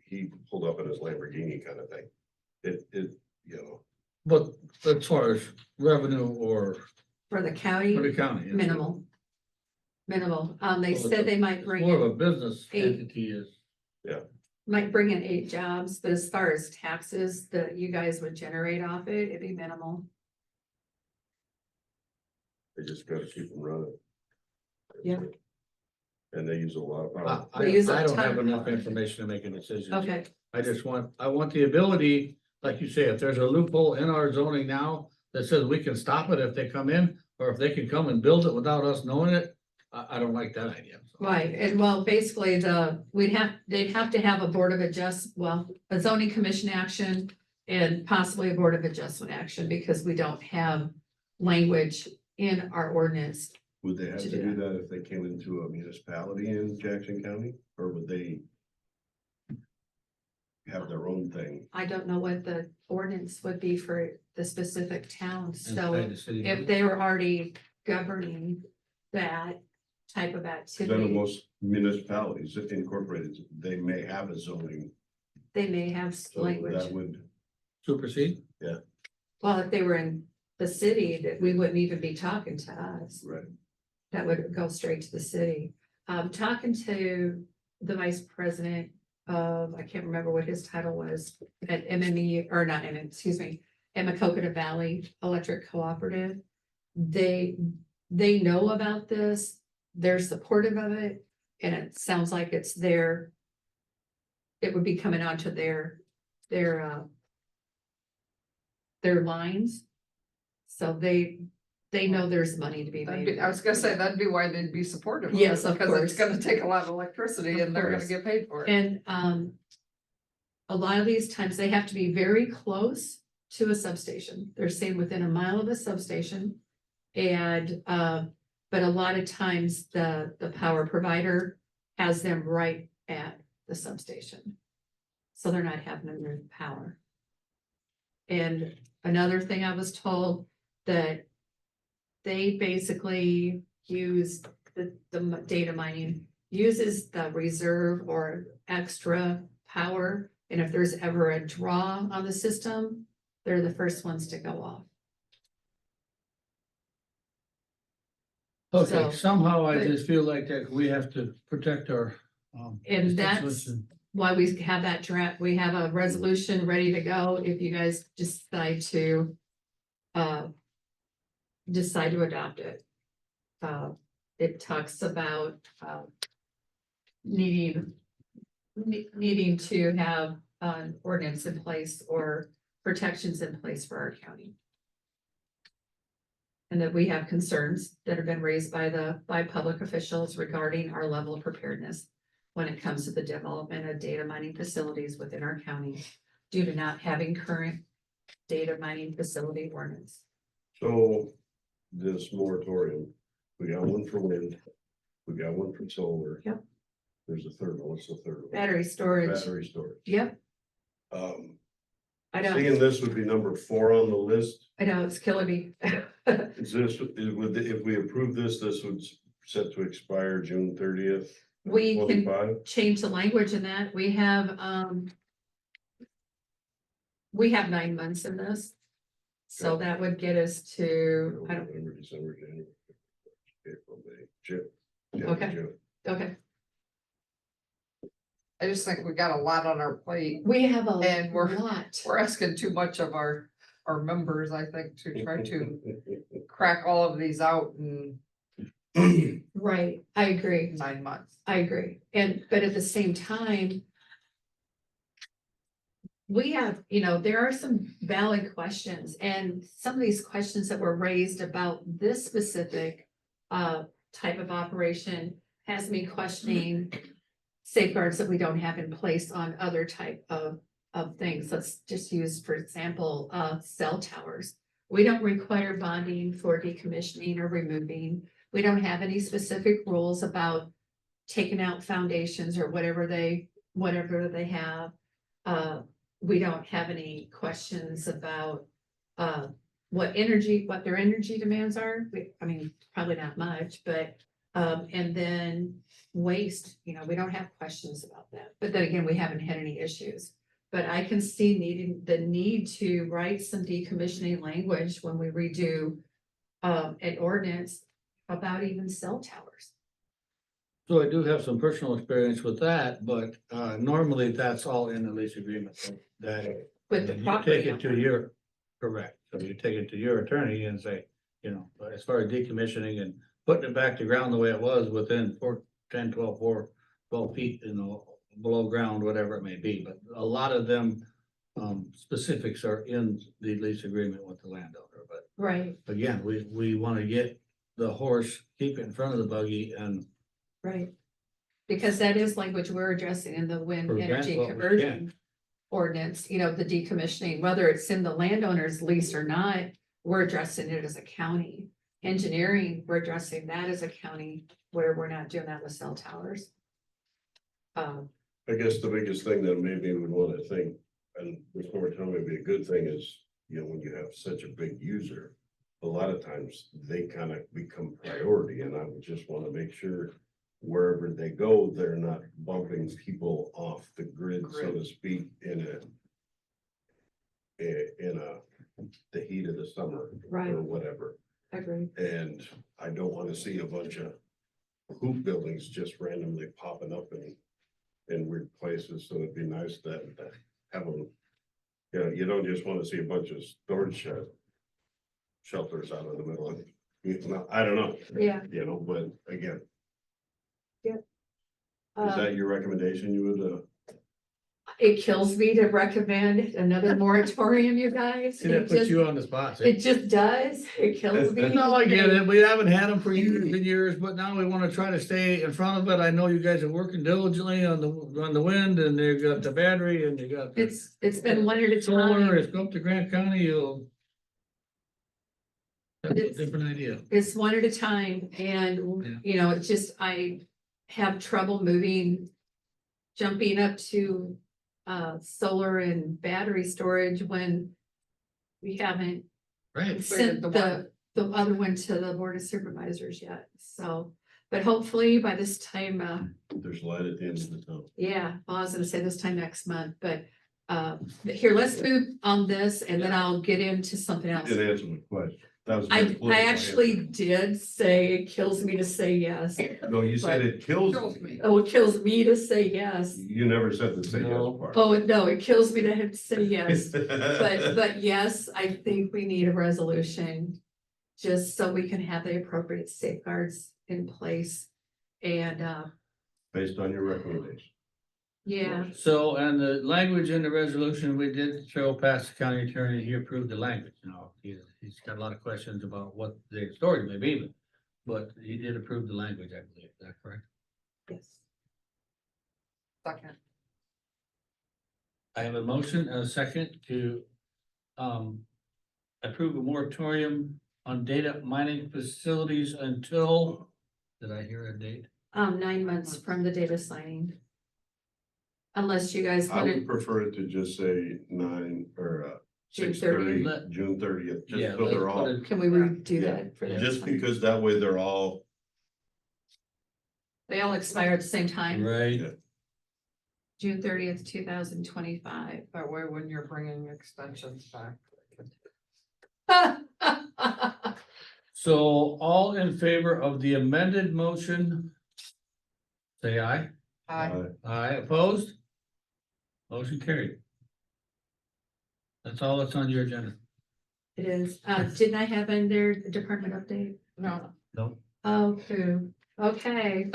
he pulled up in his Lamborghini kind of thing. You know, But as far as revenue or For the for county, the county. minimal. Minimal. They So said it's they might bring More of in, a business 8. entity is. might bring in 8 jobs, but as far as taxes that you guys would generate off it, it'd be minimal. they just gotta keep them running. Yeah. And they use a lot of power. I They use a don't ton have of enough power. information to make a decision. Okay, I want the ability, like you say, if there's a loophole in our zoning now that says we can stop it if they come in, or if they can come and build it without us knowing it, I don't like that idea. right. And well, basically they'd have to have a board of a zoning commission action and possibly a board of adjustment action because we don't have language in our ordinance. Would they have to to do do that if they came into a municipality in Jackson County, or would they have their own thing? I don't know what the ordinance would be for the specific town, so Inside the city. if they were already governing that type of Then activity, most municipalities, if incorporated, they may have a zoning, they may have so language. that would, Supersede? Well, if they were in the city, that we wouldn't even be talking to us. right, That would go straight to the city. Talking to the vice president of, I can't remember what his title was, at MME, or not, excuse me, Emmacocata Valley Electric Cooperative. They know about this, they're supportive of it, and it sounds like it's their, it would be coming onto their lines. So they know there's money to be made. I was gonna say, that'd be why they'd be supportive. of it, Yes, of Because course. it's gonna take a lot of electricity Of and they're gonna course. get paid for it. And a lot of these times they have to be very close to a substation. They're saying within a mile of a substation. And but a lot of times the power provider has them right at the substation. So they're not having to move power. And another thing I was told that they basically use the data mining uses the reserve or extra power. And if there's ever a draw on the system, they're the first ones to go off. Okay, So, somehow I but- just feel like that we have to protect our. And that's constituents. why we have that draft, we have a resolution ready to go if you guys decide to adopt it. It talks about needing to have an ordinance in place or protections in place for our county. And that we have concerns that have been raised by public officials regarding our level of preparedness when it comes to the development of data mining facilities within our county due to not having current data mining facility ordinance. so this moratorium, we got one for wind, we got one for solar. Yep. There's a third one, what's the third one? Battery storage, Battery storage. yep, I know, Seeing this would be number 4 on the list. I know, it's killing me. Is this, if we approve this, this would set to expire June 30th? We can 25? change the language in that, we have 9 months in this. So Okay. that would get us to, I don't, November, December, January, April, May, June. Okay. June. okay, I just think we got a lot on our plate. we have a And we're- lot. We're asking too much of our members, I think, to try to crack all of these out in Right, I agree. 9 months. I agree. But at the same time, we have, there are some valid questions and some of these questions that were raised about this specific type of operation has me questioning safeguards that we don't have in place on other type of of things. Let's just use, for example, cell towers. We don't require bonding for decommissioning or removing. We don't have any specific rules about taking out foundations or whatever they have. We don't have any questions about what their energy demands are. I mean, probably not much, but and then waste, we don't have questions about that. But then again, we haven't had any issues. But I can see the need to write some decommissioning language when we redo an ordinance about even cell towers. So I do have some personal experience with that, but normally that's all in the lease agreement. That With the you property take it to owner. your, correct, so you take it to your attorney and say, as far as decommissioning and putting it back to ground the way it was within 12 feet, below ground, whatever it may be, but a lot of them specifics are in the lease agreement with the landowner, but Right, again, we want to get the horse, keep it in front of the buggy and right. Because that is language we're addressing in the wind Prevent energy what we conversion ordinance, the decommissioning, whether it's in the landowner's lease or not, we're addressing it as a county. Engineering, we're addressing that as a county where we're not doing that with cell towers. I guess the biggest thing that maybe we want to think, and this more time would be a good thing is, when you have such a big user, a lot of times they kind of become priority, and I would just want to make sure wherever they go, they're not bumping people off the grid, so to speak, in the heat of the summer Right. or whatever. Agreed. And I don't want to see a bunch of hoop buildings just randomly popping up in weird places, so it'd be nice to have them. You don't just want to see a bunch of storage shelters out in the middle of, I don't know. Yeah. But again, is Uh, that your recommendation? You would, It kills me to recommend another moratorium, you guys. see, that It puts just, you on the spot. see? it just does. It kills me. No, I get it. We haven't had them for years and years, but now we want to try to stay in front of it. I know you guys are working diligently on the wind and you got the battery and you got the It's been one at a solar. time. It's go up to Grant County, you'll have a It's- different idea. It's one at a time and, it's just, I have trouble jumping up to solar and battery storage when we haven't Right. sent the the other one to the Board of Supervisors yet. So, but hopefully by this time, there's light at the end of the tunnel. yeah, well, I was gonna say this time next month, but here, let's move on this and then I'll get into something else. It answered my question. That was a I good political actually answer. did say it kills me to say yes. No, you said it kills Kills me. me. Oh, it kills me to say yes. You never said the say yes No. part. Oh, no, it kills me to have to say yes. But yes, I think we need a resolution just so we can have the appropriate safeguards in place. And Based on your recommendation. yeah, So, and the language in the resolution, we did show past the county attorney, he approved the language, he's got a lot of questions about what the story may be, but he did approve the language, I believe, is that correct? yes. Second. I have a motion and a second to approve a moratorium on data mining facilities until, did I hear a date? 9 months from the data signing. Unless you guys I want would to, prefer it to just say 9 or June 6:30, 30th. June 30th, Yeah, just so let's they're put all, it- can we redo Yeah, that for that? just because that way they're all, They all expire at the same time, Right, Yeah. June 30th, 2025. That way, when you're bringing extensions back. so all in favor of the amended motion? Say aye. Aye, opposed? Motion carried. That's all that's on your agenda. It is, didn't I have in there the department update? No, No. Oh, phew. Okay.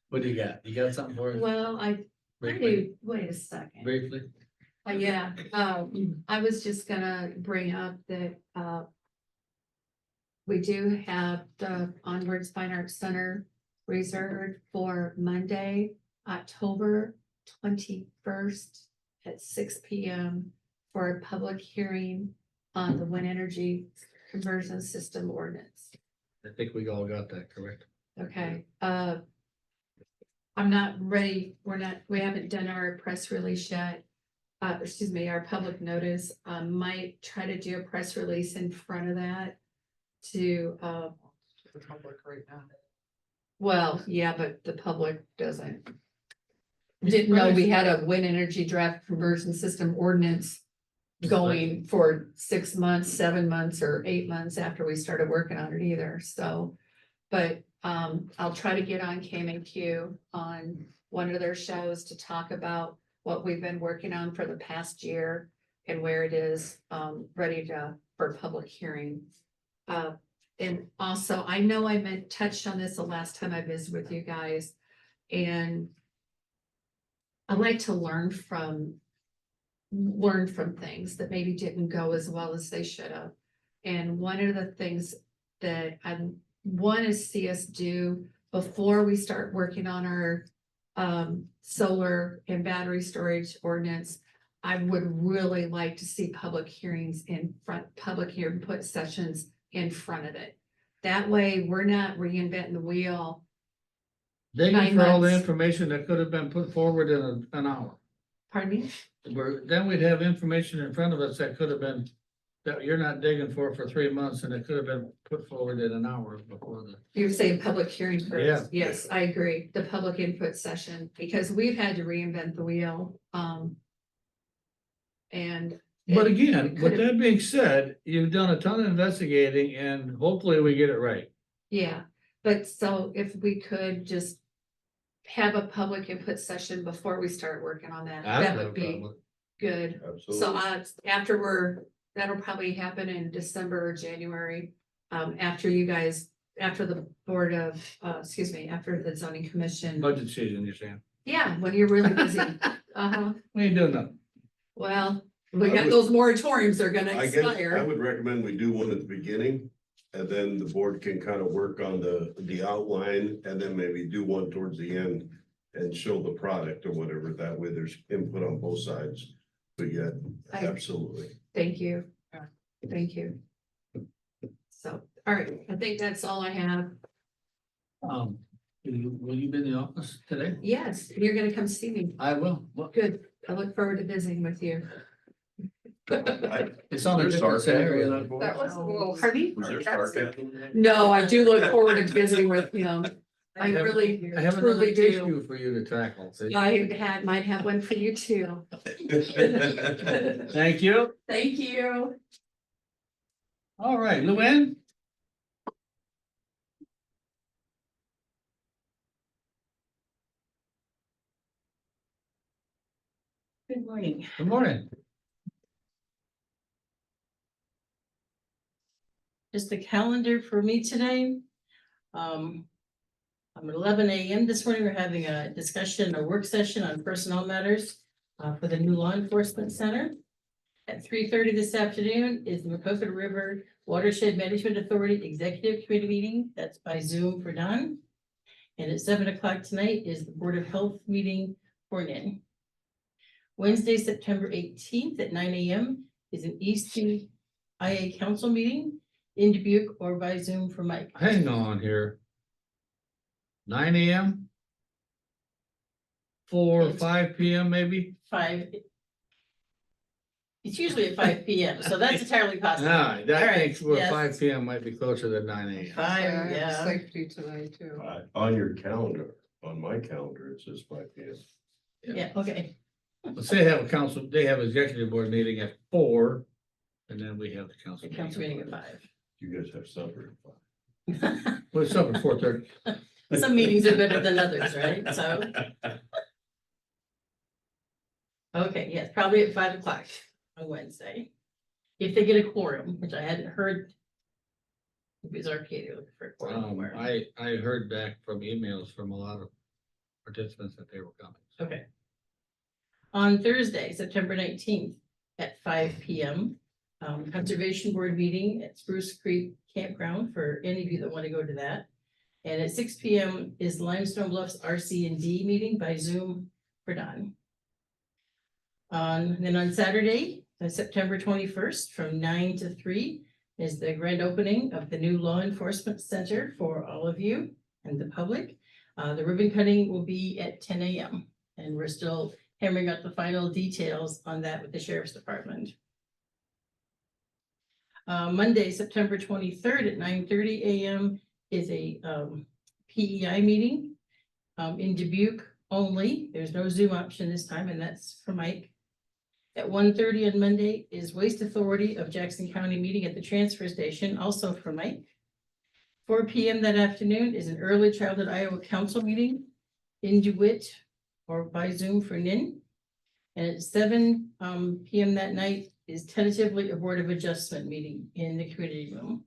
What do you got? You got something for us? Well, I Briefly? do, wait a second. Briefly? Yeah, I was just gonna bring up that, we do have the Onwards Fine Arts Center reserved for Monday, October 21st at 6 p.m. for a public hearing on the wind energy conversion system ordinance. I think we all got that correct. Okay, I'm not ready, we haven't done our press release yet. Excuse me, our public notice, might try to do a press release in front of that to, The public right now. well, yeah, but the public didn't know we had a wind energy draft conversion system ordinance going for 6 months, 7 months, or 8 months after we started working on it either, so. But, I'll try to get on KMAQ on one of their shows to talk about what we've been working on for the past year and where it is, ready for public hearing. And also, I know I touched on this the last time I visited with you guys, and I like to learn from things that maybe didn't go as well as they should have. And one of the things that I want to see us do before we start working on our solar and battery storage ordinance, I would really like to see public hearings public input sessions in front of it. That way, we're not reinventing the wheel. Digging 9 for all the months. information that could have been put forward in an hour. Pardon me? Then we'd have information in front of us that could have been, that you're not digging for 3 months, and it could have been put forward in an hour before the. You're saying public hearing Yeah. first? Yes, I agree. The public input session, because we've had to reinvent the wheel. And. But it again, with could've- that being said, you've done a ton of investigating, and hopefully we get it right. Yeah, but so if we could just have a public input session before we start working on that, that would be good. So Absolutely. that'll probably happen in December or January. After the board of, after the zoning commission. Budget season, you're saying? Yeah, when you're really busy. Uh-huh. We ain't doing nothing. Well, we I got would- those moratoriums are gonna I guess I expire. would recommend we do one at the beginning. And then the board can kind of work on the outline and then maybe do one towards the end. And show the product or whatever. That way there's input on both sides. But yeah, I- absolutely. Thank you. Yeah. Thank you. So, all right, I think that's all I have. Will you be in the office today? Yes, you're gonna come see me. I will. Well, Good. I look forward to visiting with you. it's on a There's different sarcasm in scenario. that voice? That was a little. Pardon me? Was there sarcasm in that? No, I do look forward to visiting with him. I have- really, I have another truly do. issue for you to tackle. see? Might have one for you too. Thank you. Thank you. All right, Luann? Good morning. Good morning. Just the calendar for me today. At 11 a.m. this morning, we're having a discussion, a work session on personnel matters for the new law enforcement center. At 3:30 this afternoon is the Macocota River Watershed Management Authority Executive Committee meeting. That's by Zoom for Don. And at 7 o'clock tonight is the Board of Health meeting for Nin. Wednesday, September 18th at 9 a.m. is an Easton IA Council meeting in Dubuque or by Zoom for Mike. Hang on here. 9 a.m.? 4 or 5 p.m. maybe? 5. It's usually at 5 p.m., so that's entirely possible. Nah, All that right, thinks well, yes. 5 p.m. might be closer than 9 a.m. 5, yeah. Safety tonight too. On your calendar, on my calendar, it says 5 p.m. Yeah, okay. Let's say they have a council, they have executive board meeting at 4, and then we have the council. The council meeting at 5. You guys have supper at 5. Well, it's up at 4:30. Some meetings are better than others, right? So. Okay, yes, probably at 5 o'clock on Wednesday. If they get a quorum, which I hadn't heard. It was Arcadia looking for a quorum. I heard back from emails from a lot of participants that they were coming. Okay. On Thursday, September 19th at 5 p.m. Conservation Board meeting at Spruce Creek Campground for any of you that want to go to that. And at 6 p.m. is Limestone Bluffs RC&D meeting by Zoom for Don. Then on Saturday, September 21st, from 9 to 3 is the grand opening of the new law enforcement center for all of you and the public. The ribbon cutting will be at 10 a.m. and we're still hammering out the final details on that with the sheriff's department. Monday, September 23rd at 9:30 a.m. is a PEI meeting in Dubuque only. There's no Zoom option this time, and that's for Mike. At 1:30 on Monday is Waste Authority of Jackson County meeting at the transfer station, also for Mike. 4 p.m. that afternoon is an Early Childhood Iowa Council meeting in DeWitt or by Zoom for NIN. And at 7 p.m. that night is tentatively a Board of Adjustment meeting in the community room.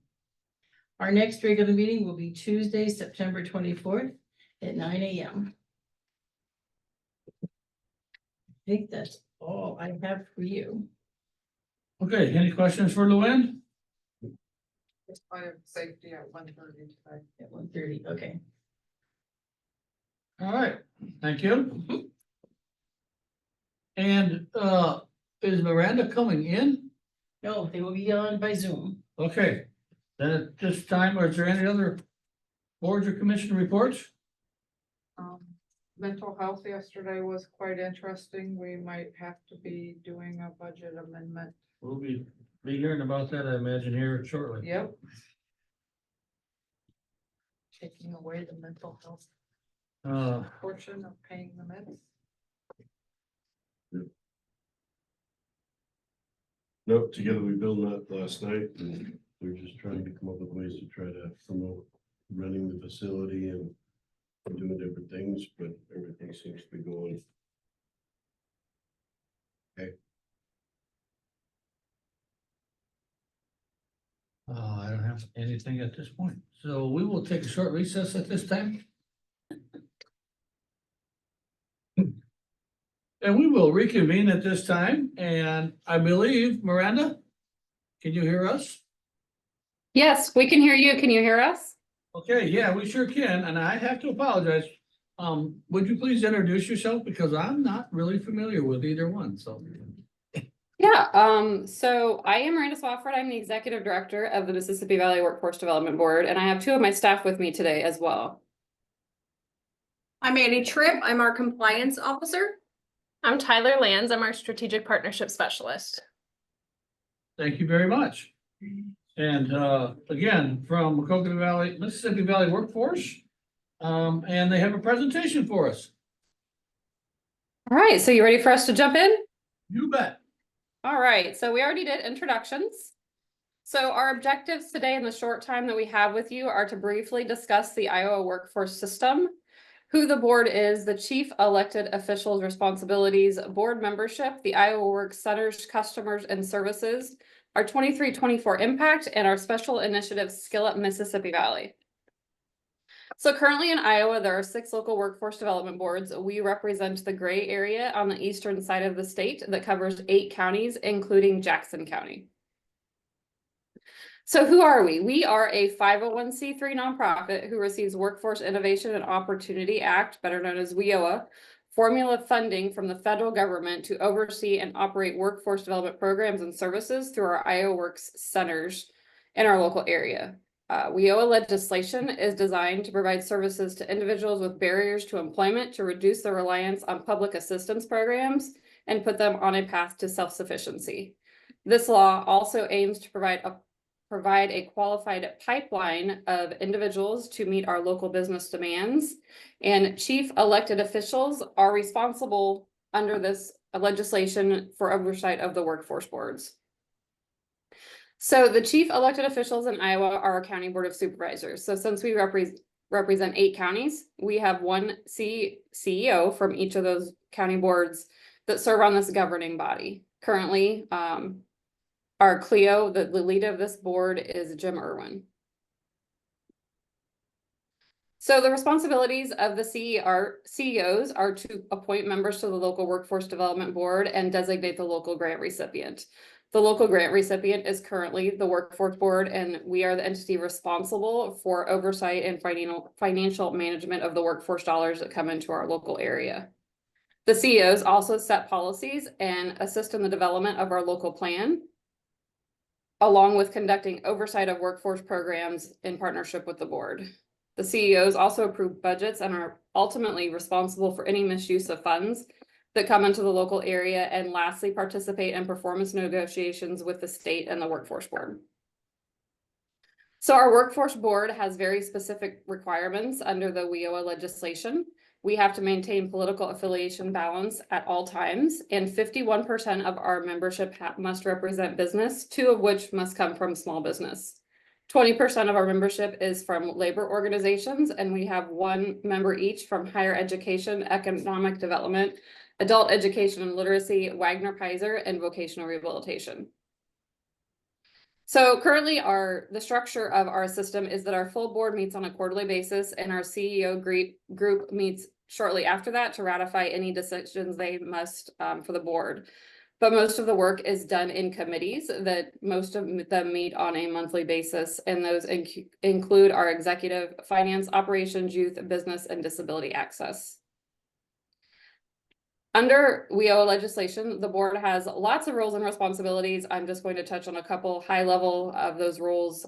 Our next regular meeting will be Tuesday, September 24th at 9 a.m. I think that's all I have for you. Okay, any questions for Luann? Just fire safety at 1:30 today. At 1:30, okay. All right, thank you. And is Miranda coming in? No, they will be on by Zoom. Okay, then at this time, is there any other boards or commission reports? Mental health yesterday was quite interesting. We might have to be doing a budget amendment. We'll be hearing about that, I imagine, here shortly. Yep. Taking away the mental health portion of paying the meds. Nope, together we built that last night, and we're just trying to come up with ways to try to promote running the facility and doing different things, but everything seems to be going. I don't have anything at this point, so we will take a short recess at this time. And we will reconvene at this time, and I believe, Miranda, can you hear us? Yes, we can hear you. Can you hear us? Okay, yeah, we sure can, and I have to apologize. Would you please introduce yourself, because I'm not really familiar with either one, so. Yeah, so I am Miranda Swafford. I'm the Executive Director of the Mississippi Valley Workforce Development Board, and I have two of my staff with me today as well. I'm Annie Tripp. I'm our compliance officer. I'm Tyler Lands. I'm our strategic partnership specialist. Thank you very much. And again, from Macoka Valley, Mississippi Valley Workforce. And they have a presentation for us. All right, so you ready for us to jump in? You bet. All right, so we already did introductions. So our objectives today in the short time that we have with you are to briefly discuss the Iowa workforce system, who the board is, the chief elected officials' responsibilities, board membership, the Iowa Work Centers, customers and services, our 23-24 impact, and our special initiative Skill Up Mississippi Valley. So currently in Iowa, there are 6 local workforce development boards. We represent the gray area on the eastern side of the state that covers 8 counties, including Jackson County. So who are we? We are a 501c3 nonprofit who receives Workforce Innovation and Opportunity Act, better known as WIOA, formula funding from the federal government to oversee and operate workforce development programs and services through our Iowa Works centers in our local area. WIOA legislation is designed to provide services to individuals with barriers to employment to reduce their reliance on public assistance programs and put them on a path to self-sufficiency. This law also aims to provide a qualified pipeline of individuals to meet our local business demands, and chief elected officials are responsible under this legislation for oversight of the workforce boards. So the chief elected officials in Iowa are our county board of supervisors. So since we represent 8 counties, we have one CEO from each of those county boards that serve on this governing body. Currently, our Cleo, the leader of this board, is Jim Irwin. So the responsibilities of the CEOs are to appoint members to the local workforce development board and designate the local grant recipient. The local grant recipient is currently the workforce board, and we are the entity responsible for oversight and financial management of the workforce dollars that come into our local area. The CEOs also set policies and assist in the development of our local plan, along with conducting oversight of workforce programs in partnership with the board. The CEOs also approve budgets and are ultimately responsible for any misuse of funds that come into the local area, and lastly, participate in performance negotiations with the state and the workforce board. So our workforce board has very specific requirements under the WIOA legislation. We have to maintain political affiliation balance at all times, and 51% of our membership must represent business, 2 of which must come from small business. 20% of our membership is from labor organizations, and we have 1 member each from higher education, economic development, adult education and literacy, Wagner Pizer, and vocational rehabilitation. So currently the structure of our system is that our full board meets on a quarterly basis, and our CEO group meets shortly after that to ratify any decisions they must for the board. But most of the work is done in committees that most of them meet on a monthly basis, and those include our executive, finance, operations, youth, business, and disability access. Under WIOA legislation, the board has lots of roles and responsibilities. I'm just going to touch on a couple high level of those roles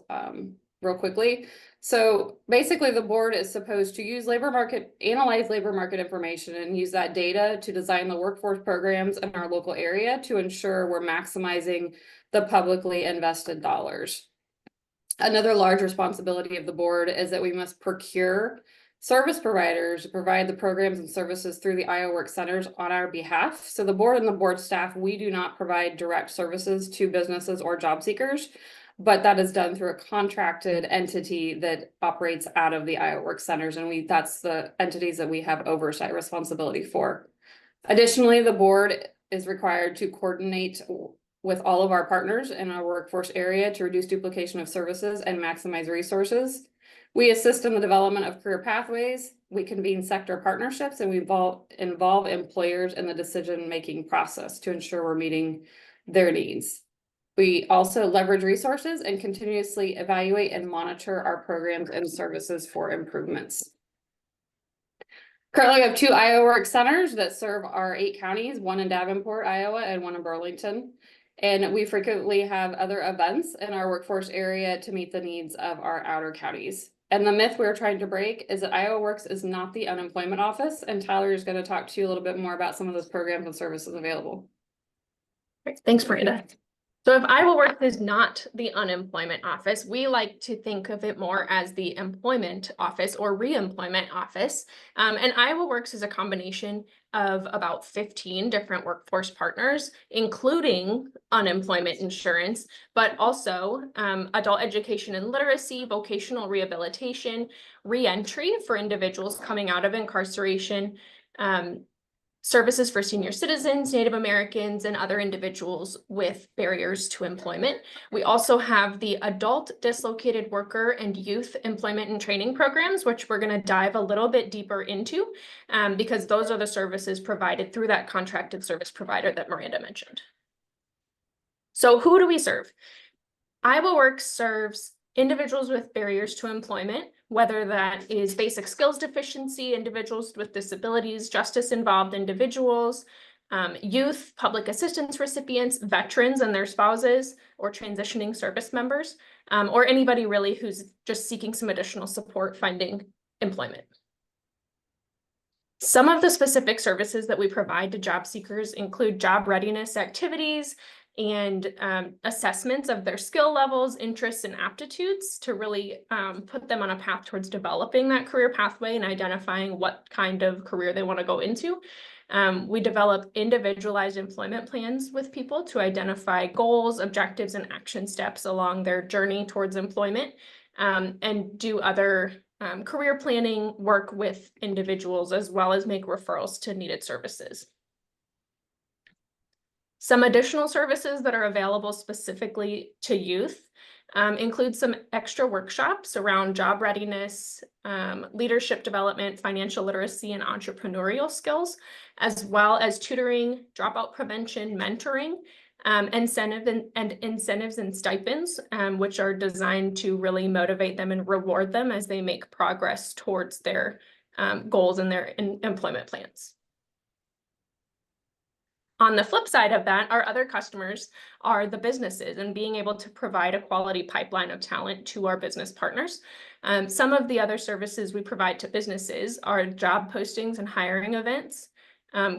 real quickly. So basically, the board is supposed to analyze labor market information and use that data to design the workforce programs in our local area to ensure we're maximizing the publicly invested dollars. Another large responsibility of the board is that we must procure service providers to provide the programs and services through the Iowa Work Centers on our behalf. So the board and the board staff, we do not provide direct services to businesses or job seekers, but that is done through a contracted entity that operates out of the Iowa Work Centers, and that's the entities that we have oversight responsibility for. Additionally, the board is required to coordinate with all of our partners in our workforce area to reduce duplication of services and maximize resources. We assist in the development of career pathways. We convene sector partnerships, and we involve employers in the decision-making process to ensure we're meeting their needs. We also leverage resources and continuously evaluate and monitor our programs and services for improvements. Currently, we have 2 Iowa Work Centers that serve our 8 counties, 1 in Davenport, Iowa, and 1 in Burlington. And we frequently have other events in our workforce area to meet the needs of our outer counties. And the myth we're trying to break is that Iowa Works is not the unemployment office, and Tyler is going to talk to you a little bit more about some of those programs and services available. Great. Thanks, Miranda. So if Iowa Works is not the unemployment office, we like to think of it more as the employment office or reemployment office. And Iowa Works is a combination of about 15 different workforce partners, including unemployment insurance, but also adult education and literacy, vocational rehabilitation, reentry for individuals coming out of incarceration, services for senior citizens, Native Americans, and other individuals with barriers to employment. We also have the adult dislocated worker and youth employment and training programs, which we're going to dive a little bit deeper into because those are the services provided through that contracted service provider that Miranda mentioned. So who do we serve? Iowa Works serves individuals with barriers to employment, whether that is basic skills deficiency, individuals with disabilities, justice-involved individuals, youth, public assistance recipients, veterans and their spouses, or transitioning service members, or anybody really who's just seeking some additional support finding employment. Some of the specific services that we provide to job seekers include job readiness activities and assessments of their skill levels, interests, and aptitudes to really put them on a path towards developing that career pathway and identifying what kind of career they want to go into. We develop individualized employment plans with people to identify goals, objectives, and action steps along their journey towards employment, and do other career planning work with individuals, as well as make referrals to needed services. Some additional services that are available specifically to youth include some extra workshops around job readiness, leadership development, financial literacy, and entrepreneurial skills, as well as tutoring, dropout prevention, mentoring, incentives and stipends, which are designed to really motivate them and reward them as they make progress towards their goals and their employment plans. On the flip side of that, our other customers are the businesses and being able to provide a quality pipeline of talent to our business partners. Some of the other services we provide to businesses are job postings and hiring events,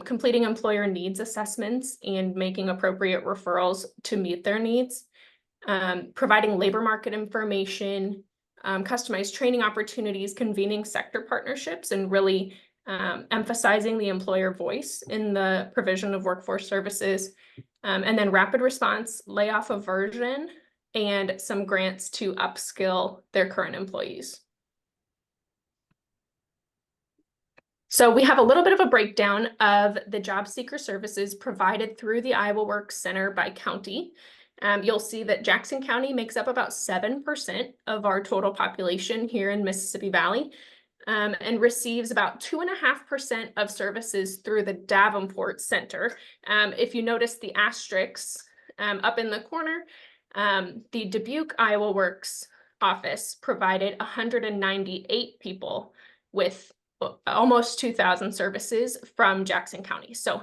completing employer needs assessments and making appropriate referrals to meet their needs, providing labor market information, customized training opportunities, convening sector partnerships, and really emphasizing the employer voice in the provision of workforce services, and then rapid response, layoff aversion, and some grants to upskill their current employees. So we have a little bit of a breakdown of the job seeker services provided through the Iowa Works Center by county. You'll see that Jackson County makes up about 7% of our total population here in Mississippi Valley. And receives about 2.5% of services through the Davenport Center. If you notice the asterisks up in the corner, the Dubuque Iowa Works office provided 198 people with almost 2,000 services from Jackson County. So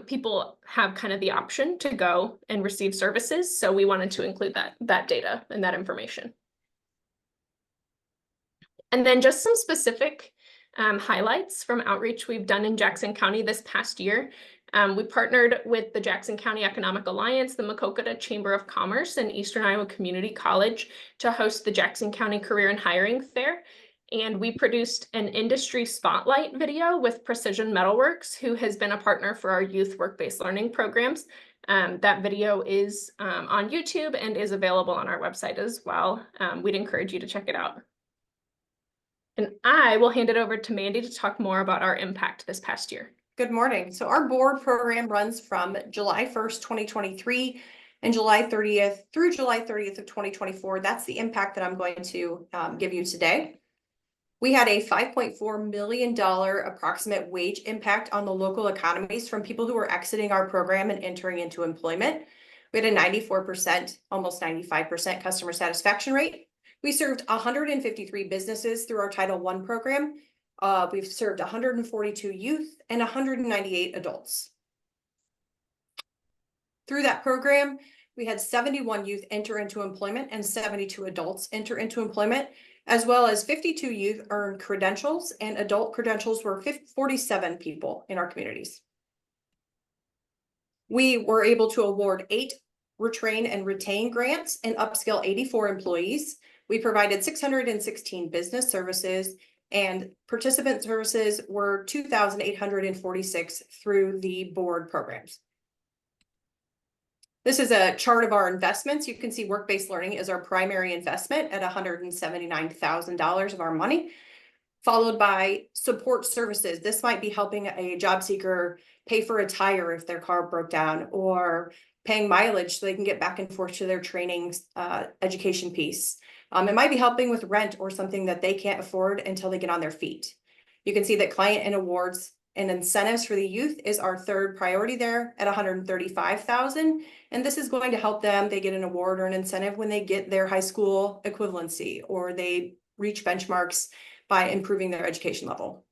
people have kind of the option to go and receive services. So we wanted to include that data and that information. And then just some specific highlights from outreach we've done in Jackson County this past year. We partnered with the Jackson County Economic Alliance, the Maquoketa Chamber of Commerce, and Eastern Iowa Community College to host the Jackson County Career and Hiring Fair. And we produced an industry spotlight video with Precision Metalworks, who has been a partner for our youth work-based learning programs. That video is on YouTube and is available on our website as well. We'd encourage you to check it out. And I will hand it over to Mandy to talk more about our impact this past year. Good morning. So our board program runs from July 1st, 2023 and July 30th through July 30th of 2024. That's the impact that I'm going to give you today. We had a $5.4 million approximate wage impact on the local economies from people who were exiting our program and entering into employment. We had a 94%, almost 95% customer satisfaction rate. We served 153 businesses through our Title I program. We've served 142 youth and 198 adults. Through that program, we had 71 youth enter into employment and 72 adults enter into employment, as well as 52 youth earned credentials, and adult credentials were 47 people in our communities. We were able to award 8 retrain and retain grants and upskill 84 employees. We provided 616 business services, and participant services were 2,846 through the board programs. This is a chart of our investments. You can see work-based learning is our primary investment at $179,000 of our money, followed by support services. This might be helping a job seeker pay for a tire if their car broke down, or paying mileage so they can get back and forth to their training education piece. It might be helping with rent or something that they can't afford until they get on their feet. You can see that client and awards and incentives for the youth is our third priority there at $135,000. And this is going to help them. They get an award or an incentive when they get their high school equivalency or they reach benchmarks by improving their education level.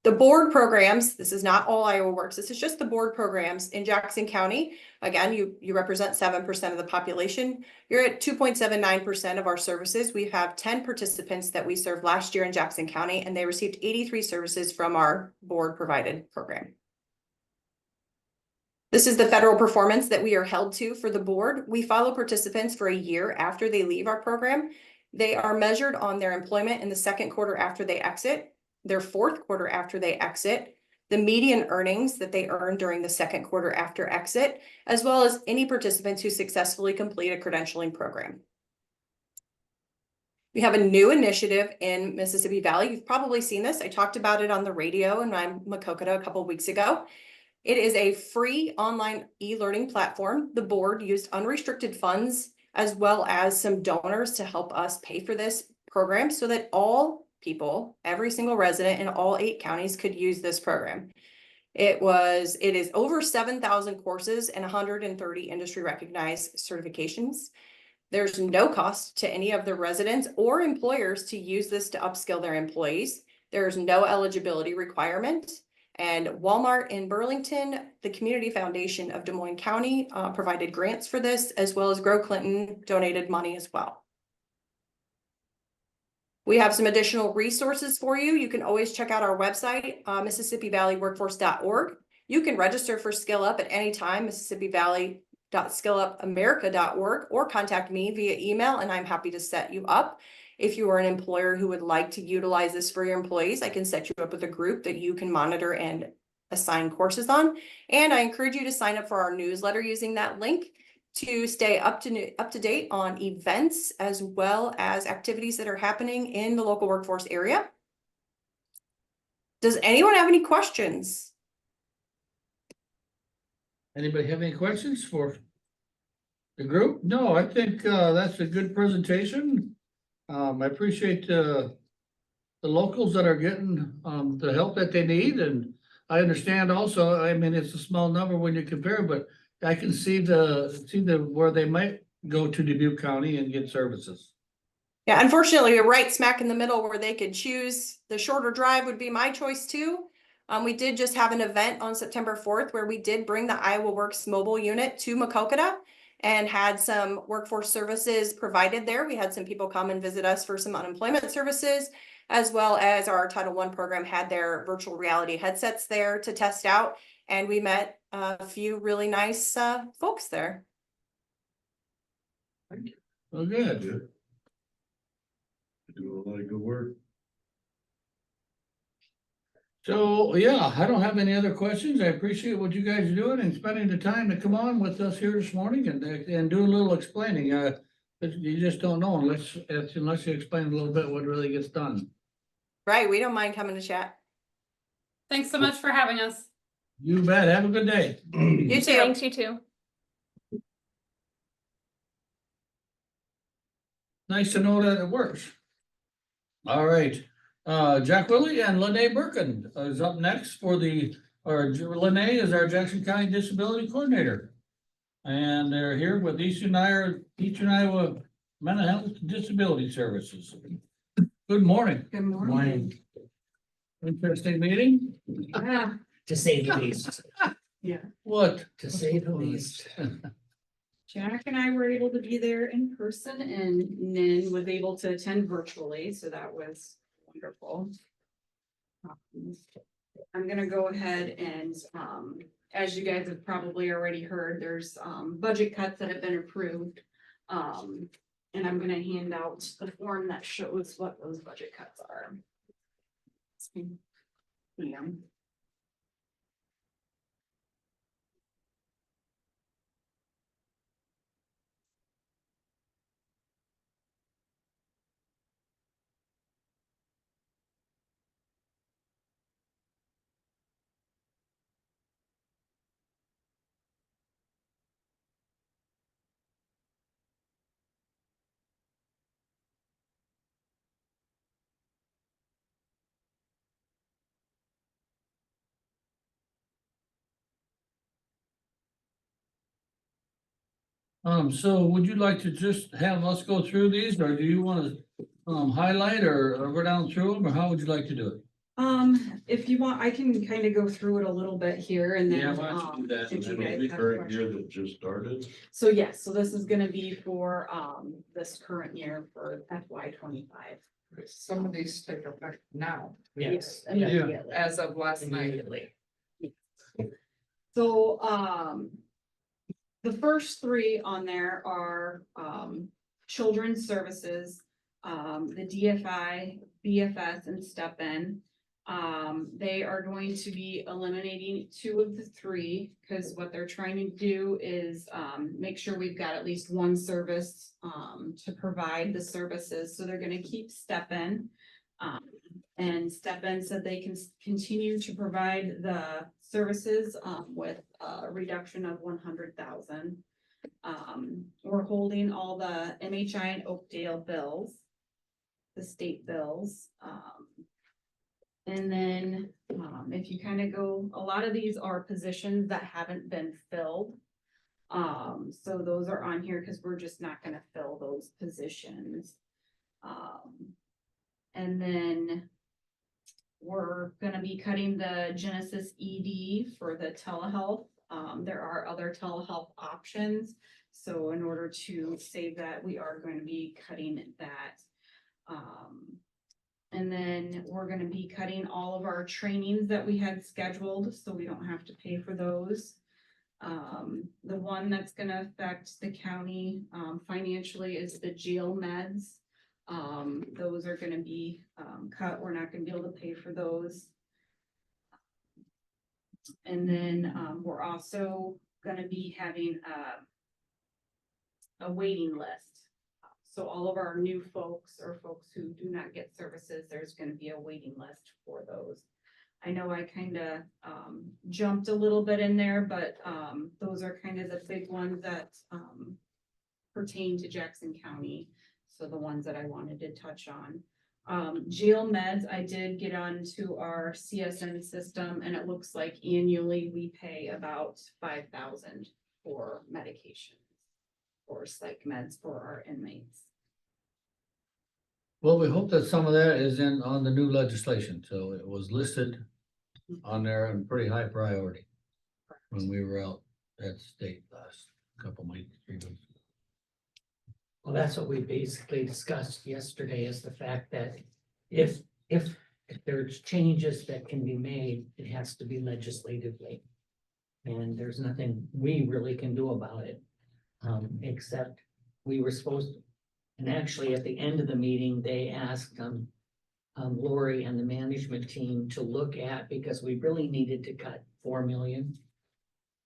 The board programs, this is not all Iowa Works, this is just the board programs in Jackson County. Again, you represent 7% of the population. You're at 2.79% of our services. We have 10 participants that we served last year in Jackson County, and they received 83 services from our board provided program. This is the federal performance that we are held to for the board. We follow participants for a year after they leave our program. They are measured on their employment in the second quarter after they exit, their fourth quarter after they exit, the median earnings that they earn during the second quarter after exit, as well as any participants who successfully complete a credentialing program. We have a new initiative in Mississippi Valley. You've probably seen this. I talked about it on the radio in Maquoketa a couple of weeks ago. It is a free online e-learning platform. The board used unrestricted funds as well as some donors to help us pay for this program so that all people, every single resident in all 8 counties could use this program. It is over 7,000 courses and 130 industry recognized certifications. There's no cost to any of the residents or employers to use this to upskill their employees. There's no eligibility requirement, And Walmart in Burlington, the Community Foundation of Des Moines County provided grants for this, as well as Grow Clinton donated money as well. We have some additional resources for you. You can always check out our website, MississippiValleyWorkforce.org. You can register for Skill Up at any time, MississippiValley.skillupamerica.org, or contact me via email, and I'm happy to set you up. If you are an employer who would like to utilize this for your employees, I can set you up with a group that you can monitor and assign courses on. And I encourage you to sign up for our newsletter using that link to stay up to date on events as well as activities that are happening in the local workforce area. Does anyone have any questions? Anybody have any questions for the group? No, I think that's a good presentation. I appreciate the locals that are getting the help that they need, and I understand also, I mean, it's a small number when you compare, but I can see the where they might go to Dubuque County and get services. Yeah, unfortunately, we're right smack in the middle where they could choose. The shorter drive would be my choice too. We did just have an event on September 4th where we did bring the Iowa Works mobile unit to Maquoketa and had some workforce services provided there. We had some people come and visit us for some unemployment services, as well as our Title I program had their virtual reality headsets there to test out. And we met a few really nice folks there. Well, good. Good. Do a lot of good work. So, yeah, I don't have any other questions. I appreciate what you guys are doing and spending the time to come on with us here this morning and do a little explaining. You just don't know unless you explain a little bit what really gets done. Right, we don't mind coming to chat. Thanks so much for having us. You bet. Have a good day. You too. Thanks, you too. Nice to know that it works. All right, Jack Willie and Lene Birkin is up next for Lene is our Jackson County Disability Coordinator. And they're here with Eastern Iowa Mental Health Disability Services. Good morning. Good morning. Interesting meeting. To say the least, What? to say the least. Jack and I were able to be there in person and Nin was able to attend virtually, so that was wonderful. I'm gonna go ahead and, as you guys have probably already heard, there's, budget cuts that have been approved. And I'm gonna hand out the form that shows what those budget cuts are. Yeah. So would you like to just have us go through these, or do you want to highlight or go down through them, or how would you like to do it? If you want, I can kind of go through it a little bit here and then. Yeah, why don't you do that? if you And guys the have current year questions. that just started. So yes, so this is gonna be for, this current year for FY 25. Some of these take effect now, Yes. Immediately. as of last night. Immediately. So, the first three on there are, children's services, the DFI, BFS and Step In. They are going to be eliminating two of the three, because what they're trying to do is, make sure we've got at least one service, to provide the services, so they're gonna keep Step In. And Step In said they can continue to provide the services, with a reduction of 100,000. We're holding all the MHI and Oakdale bills, the state bills. And then, if you kind of go, a lot of these are positions that haven't been filled. So those are on here because we're just not gonna fill those positions. And then we're gonna be cutting the Genesis ED for the telehealth. There are other telehealth options. So in order to save that, we are going to be cutting that. And then we're gonna be cutting all of our trainings that we had scheduled, so we don't have to pay for those. The one that's gonna affect the county, financially is the jail meds. Those are gonna be, cut, we're not gonna be able to pay for those. And then, we're also gonna be having a waiting list. So all of our new folks or folks who do not get services, there's gonna be a waiting list for those. I know I kind of jumped a little bit in there, but those are kind of the big ones that pertain to Jackson County. So the ones that I wanted to touch on. Jail meds, I did get onto our CSN system, and it looks like annually we pay about 5,000 for medication or psych meds for our inmates. Well, we hope that some of that is in on the new legislation, so it was listed on there and pretty high priority when we were out at state last couple weeks, 3 weeks. Well, that's what we basically discussed yesterday, is the fact that if there's changes that can be made, it has to be legislatively. And there's nothing we really can do about it, except we were supposed to. And actually, at the end of the meeting, they asked Lori and the management team to look at, because we really needed to cut 4 million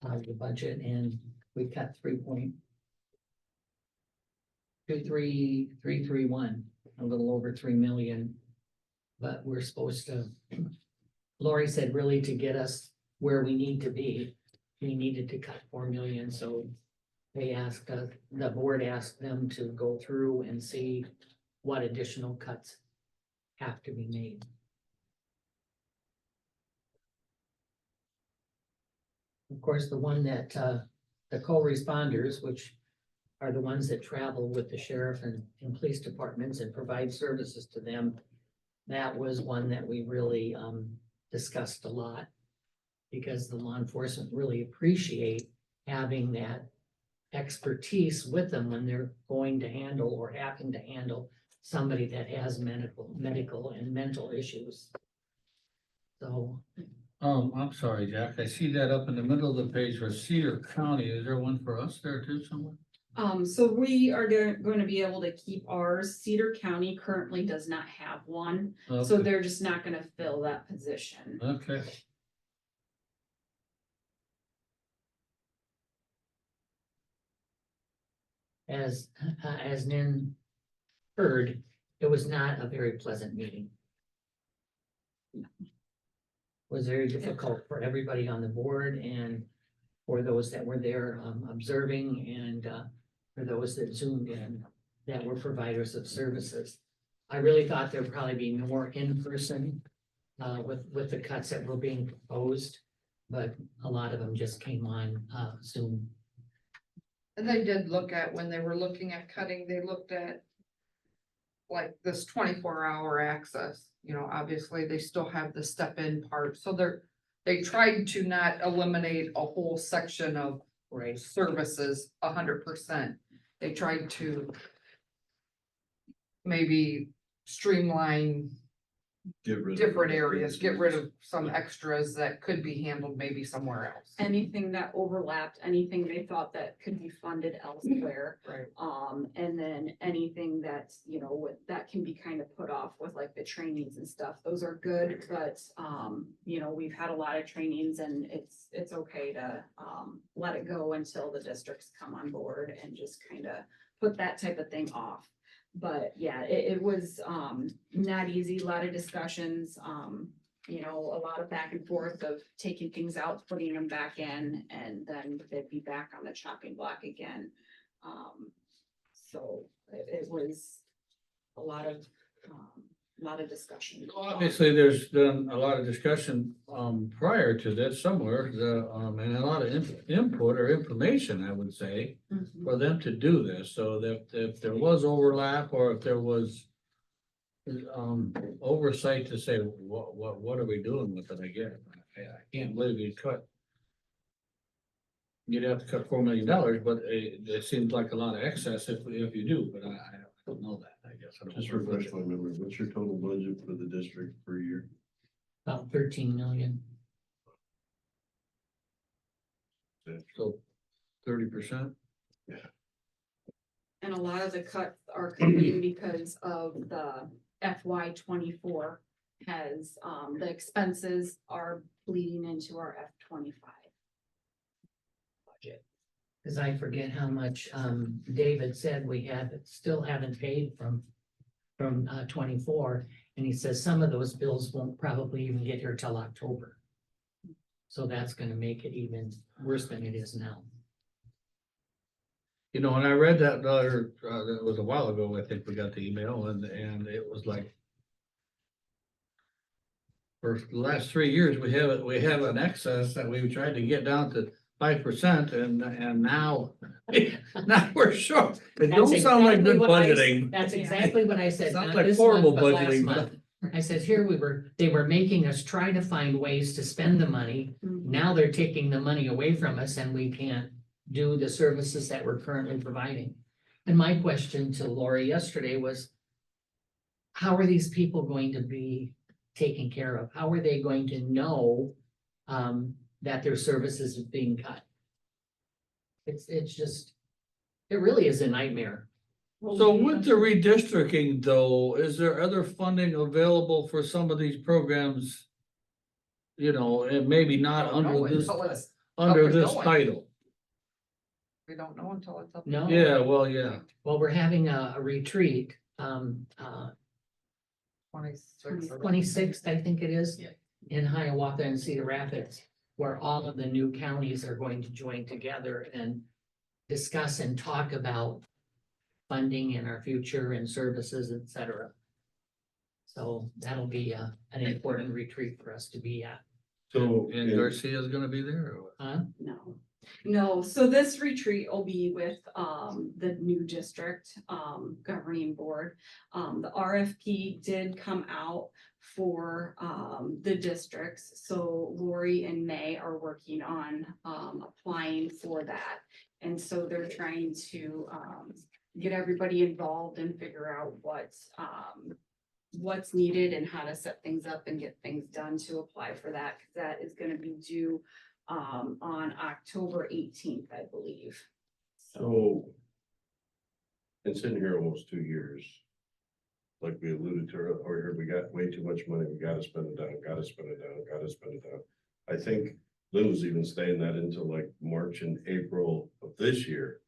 out of the budget, and we cut 3.23331, a little over 3 million. But we're supposed to, Lori said, really to get us where we need to be, we needed to cut 4 million, so they asked, the board asked them to go through and see what additional cuts have to be made. Of course, the one that, the co-responders, which are the ones that travel with the sheriff and police departments and provide services to them, that was one that we really discussed a lot, because the law enforcement really appreciate having that expertise with them when they're going to handle or having to handle somebody that has medical and mental issues. So. I'm sorry, Jack, I see that up in the middle of the page for Cedar County. Is there one for us there too somewhere? So we are going to be able to keep ours. Cedar County currently does not have one, so Okay. they're just not gonna fill that position. Okay. As Nin heard, it was not a very pleasant meeting. It was very difficult for everybody on the board and for those that were there observing, and for those that zoomed in that were providers of services. I really thought there'd probably be more in person with the cuts that were being proposed, but a lot of them just came on Zoom. And they did look at, when they were looking at cutting, they looked at like this 24-hour access, obviously they still have the step-in part. So they tried to not eliminate a whole section of services 100%. They tried to maybe streamline different areas, get rid of some extras that could be handled maybe somewhere else. Anything that overlapped, anything they thought that could be funded elsewhere. Right. And then anything that, that can be kind of put off with like the trainings and stuff. Those are good, but, we've had a lot of trainings, and it's okay to, let it go until the districts come on board and just kind of put that type of thing off. But yeah, it was not easy, a lot of discussions, a lot of back and forth of taking things out, putting them back in, and then they'd be back on the chopping block again. So it was a lot of discussion. Obviously, there's been a lot of discussion prior to this somewhere, and a lot of input or information, I would say, for them to do this. So that if there was overlap, or if there was oversight to say, what are we doing with it again? I can't believe you cut. You'd have to cut $4 million, but it seems like a lot of excess if you do, but I don't know that, I guess. I don't Just know. refresh my memory, what's your total budget for the district per year? About 13 million. So 30%. And a lot of the cuts are coming because of the FY 24 has, the expenses are bleeding into our F 25 budget. Cause I forget how much, David said we still haven't paid from 24. And he says some of those bills won't probably even get here till October. So that's gonna make it even worse than it is now. You know, and I read that letter, that was a while ago, I think we got the email and it was like. For the last 3 years, we have an excess that we've tried to get down to 5% and now, now we're short. It That's don't sound like exactly good what I s- budgeting. That's exactly what I said. Sounds not like this horrible month, but last budgeting, but- month. I said, here they were making us try to find ways to spend the money. Now they're taking the money away from us and we can't do the services that we're currently providing. And my question to Lori yesterday was, how are these people going to be taken care of? How are they going to know that their services is being cut? It's just, it really is a nightmare. So with the redistricting though, is there other funding available for some of these programs? You know, and maybe not Don't know under this, until it's under and this going. title. We don't know until it's up. No. Yeah, well, yeah. Well, we're having a retreat, 26th, I think it is, in Hiawatha and Cedar Rapids, where all of the new counties are going to join together and discuss and talk about funding in our future and services, et cetera. So that'll be an important retreat for us to be at. So, And Garcia's gonna be there or what? Huh? No, so this retreat will be with the new district governing board. The RFP did come out for the districts, so Lori and May are working on applying for that. And so they're trying to get everybody involved and figure out what's needed and how to set things up and get things done to apply for that, because that is gonna be due on October 18th, I believe. So. It's in here almost 2 years. Like we alluded to, or we got way too much money, we gotta spend it down, gotta spend it down, gotta spend it down. I think Lynn was even saying that until like March and April of this year.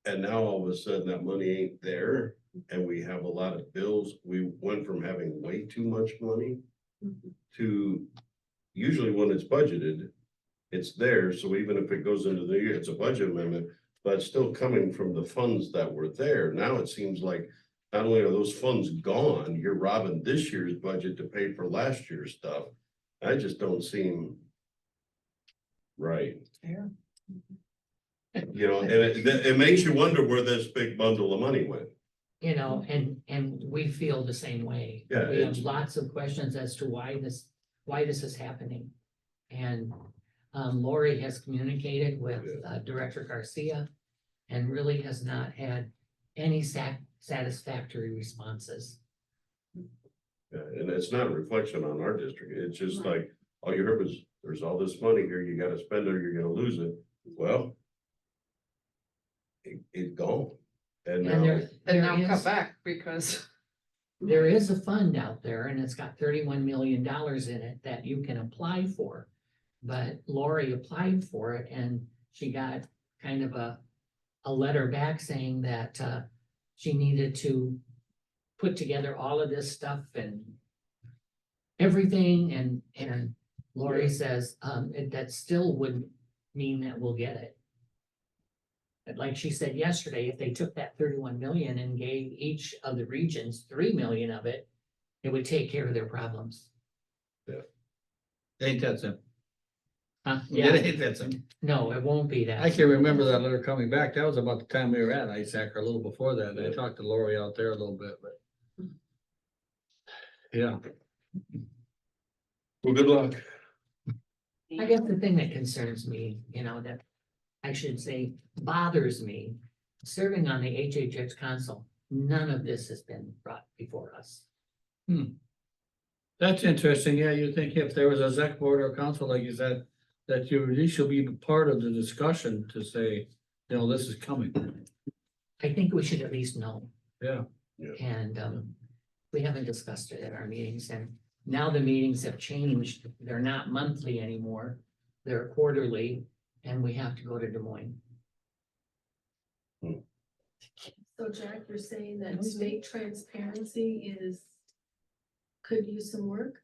And now all of a sudden that money ain't there and we have a lot of bills. We went from having way too much money to usually when it's budgeted, it's there. So even if it goes into the year, it's a budget amendment, but it's still coming from the funds that were there. Now it seems like not only are those funds gone, you're robbing this year's budget to pay for last year's stuff. I just don't seem right. Yeah. You know, and it makes you wonder where this big bundle of money went. You know, and we feel the same way. Yeah, We have it's- lots of questions as to why this is happening. And Lori has communicated with Director Garcia and really has not had any satisfactory responses. Yeah, and it's not a reflection on our district. It's just like, all you heard was, there's all this money here, you gotta spend it or you're gonna lose it. Well. It's gone. And And now, And now there cut is, back because. there is a fund out there and it's got $31 million in it that you can apply for. But Lori applied for it and she got kind of a letter back saying that she needed to put together all of this stuff and everything and Lori says that still wouldn't mean that we'll get it. But like she said yesterday, if they took that 31 million and gave each of the regions 3 million of it, it would take care of their problems. Ain't that simple? Huh? It Yeah, ain't that simple. no, it won't be that. I can remember that letter coming back. That was about the time we were at ISAC or a little before that. And I talked to Lori out there a little bit, but Yeah. Well, good luck. I guess the thing that concerns me, that I should say bothers me, serving on the HHX council, none of this has been brought before us. That's interesting. Yeah, you think if there was a ZEC board or council like you said, that you at least should be part of the discussion to say, this is coming. I think we should at least know. Yeah. And we haven't discussed it at our meetings, and now the meetings have changed. They're not monthly anymore. They're quarterly, and we have to go to Des Moines. So Jack, you're saying that state transparency could use some work?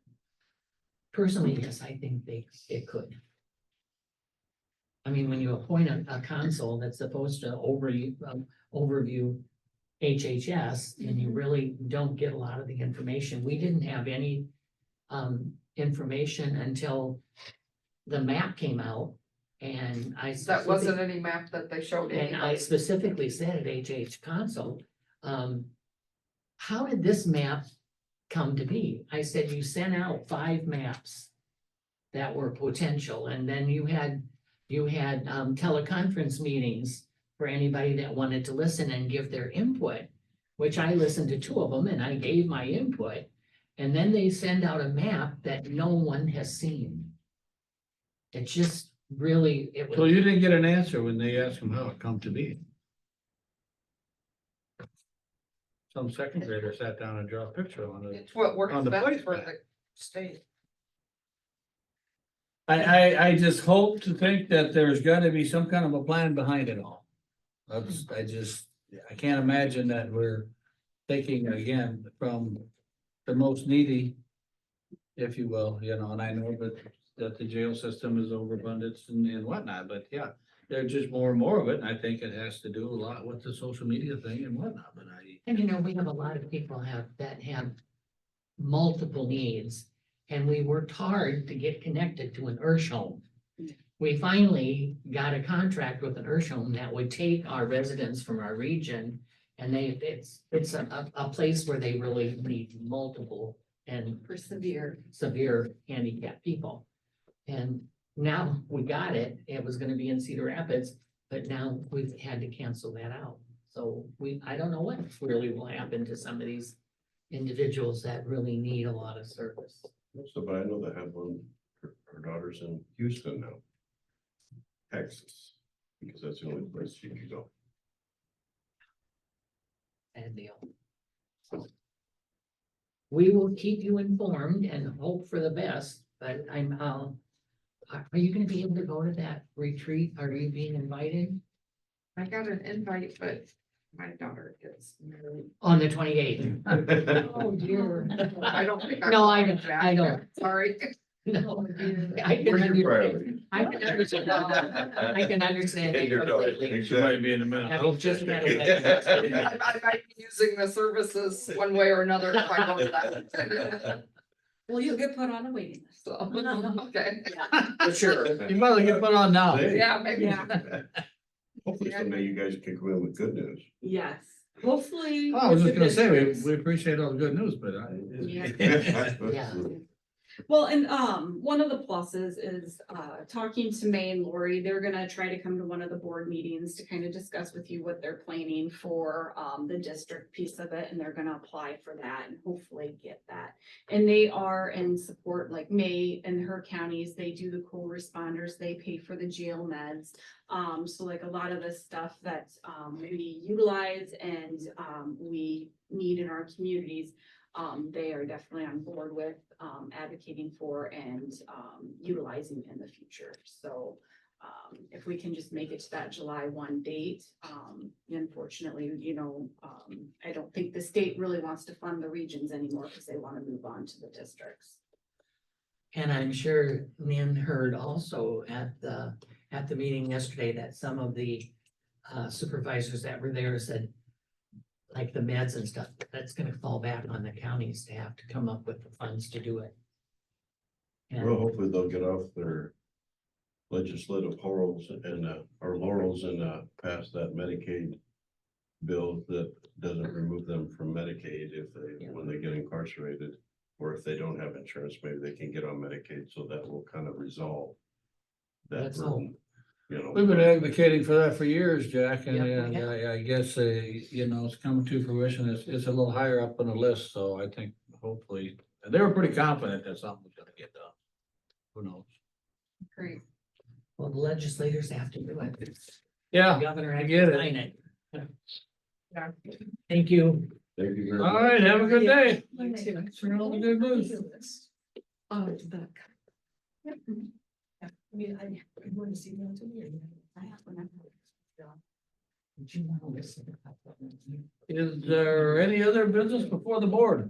Personally, yes, I think it could. I mean, when you appoint a council that's supposed to overview HHS, and you really don't get a lot of the information. We didn't have any information until the map came out, and That wasn't any map that they showed and I anybody. specifically said at HH Council, how did this map come to be? I said, you sent out 5 maps that were potential, and then you had teleconference meetings for anybody that wanted to listen and give their input, which I listened to 2 of them and I gave my input. And then they send out a map that no one has seen. It just really, So you didn't get an answer when they asked him how it come to be? Some second grader sat down and drew a picture on it. It's what works On the best place for map. the state. I just hope to think that there's gotta be some kind of a plan behind it all. I can't imagine that we're taking again from the most needy, if you will, and I know that the jail system is overabundant and whatnot, but yeah, there's just more and more of it, and I think it has to do a lot with the social media thing and whatnot, but and we have a lot of people that have multiple needs. And we worked hard to get connected to an IRSH home. We finally got a contract with an IRSH home that would take our residents from our region. And it's a place where they really need multiple and For severe. severe handicapped people. And now we got it. It was gonna be in Cedar Rapids, but now we've had to cancel that out. So I don't know what really will happen to some of these individuals that really need a lot of service. So, but I know they have one, her daughter's in Houston now. Texas, because that's the only place she can go. Bad deal. We will keep you informed and hope for the best, but are you gonna be able to go to that retreat? Are you being invited? I got an invite, but my daughter gets married. On the 28th. Oh, dear. I don't think. No, I going, don't- Jack. I don't. Sorry. No, I can understand. I can understand. it completely. she might be in the middle. Having just met a I might be using the services one way or another if I go to that. Well, you'll get put on a waiting list. So, okay. For sure. You might get put on now. Hey. Yeah, maybe. Yeah. Hopefully someday you guys can come in with good news. Yes, hopefully. I was just gonna say, with the we appreciate all the good news, but Yeah. Well, and one of the pluses is talking to May and Lori. They're gonna try to come to one of the board meetings to kind of discuss with you what they're planning for the district piece of it, and they're gonna apply for that and hopefully get that. And they are in support, like May and her counties, they do the co-responders, they pay for the jail meds. So like a lot of the stuff that we utilize and we need in our communities, they are definitely on board with advocating for and utilizing in the future. So if we can just make it to that July 1 date, unfortunately, I don't think the state really wants to fund the regions anymore because they want to move on to the districts. And I'm sure Lynn heard also at the meeting yesterday that some of the supervisors that were there said, like the meds and stuff, that's gonna fall back on the counties to have to come up with the funds to do it. And Well, hopefully they'll get off their legislative laurels and pass that Medicaid bill that doesn't remove them from Medicaid when they get incarcerated. Or if they don't have insurance, maybe they can get on Medicaid, so that will kind of resolve that Let's hope. burden, you know. We've been advocating for that for years, Jack, and, Yep, we and have. I guess, you know, it's coming to fruition. It's a little higher up on the list, so I think hopefully, and they were pretty confident that something was gonna get done. Who knows? Great. Well, the legislators have to do it. The Yeah, governor I has get to it. sign it. Yeah. Thank you. Thank you very All much. right, have a good day. You too. Thanks for all the good news. Oh, it's back. I mean, I want to see them too. Would you want to listen? Is there any other business before the board?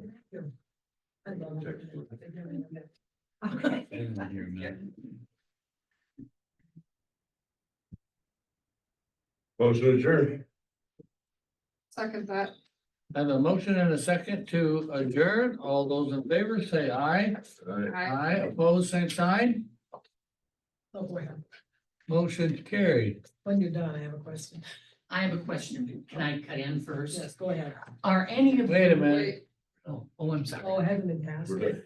Okay. Motion adjourned. Second that. I have a motion and a second to adjourn. All those in favor say aye. Aye, opposed, same sign. Oh, boy. Motion carried. When you're done, I have a question. I have a question. Can I cut in first? Yes, go ahead. Are any of? Wait a minute. Oh, I'm sorry. Oh, it hasn't been passed. We're done.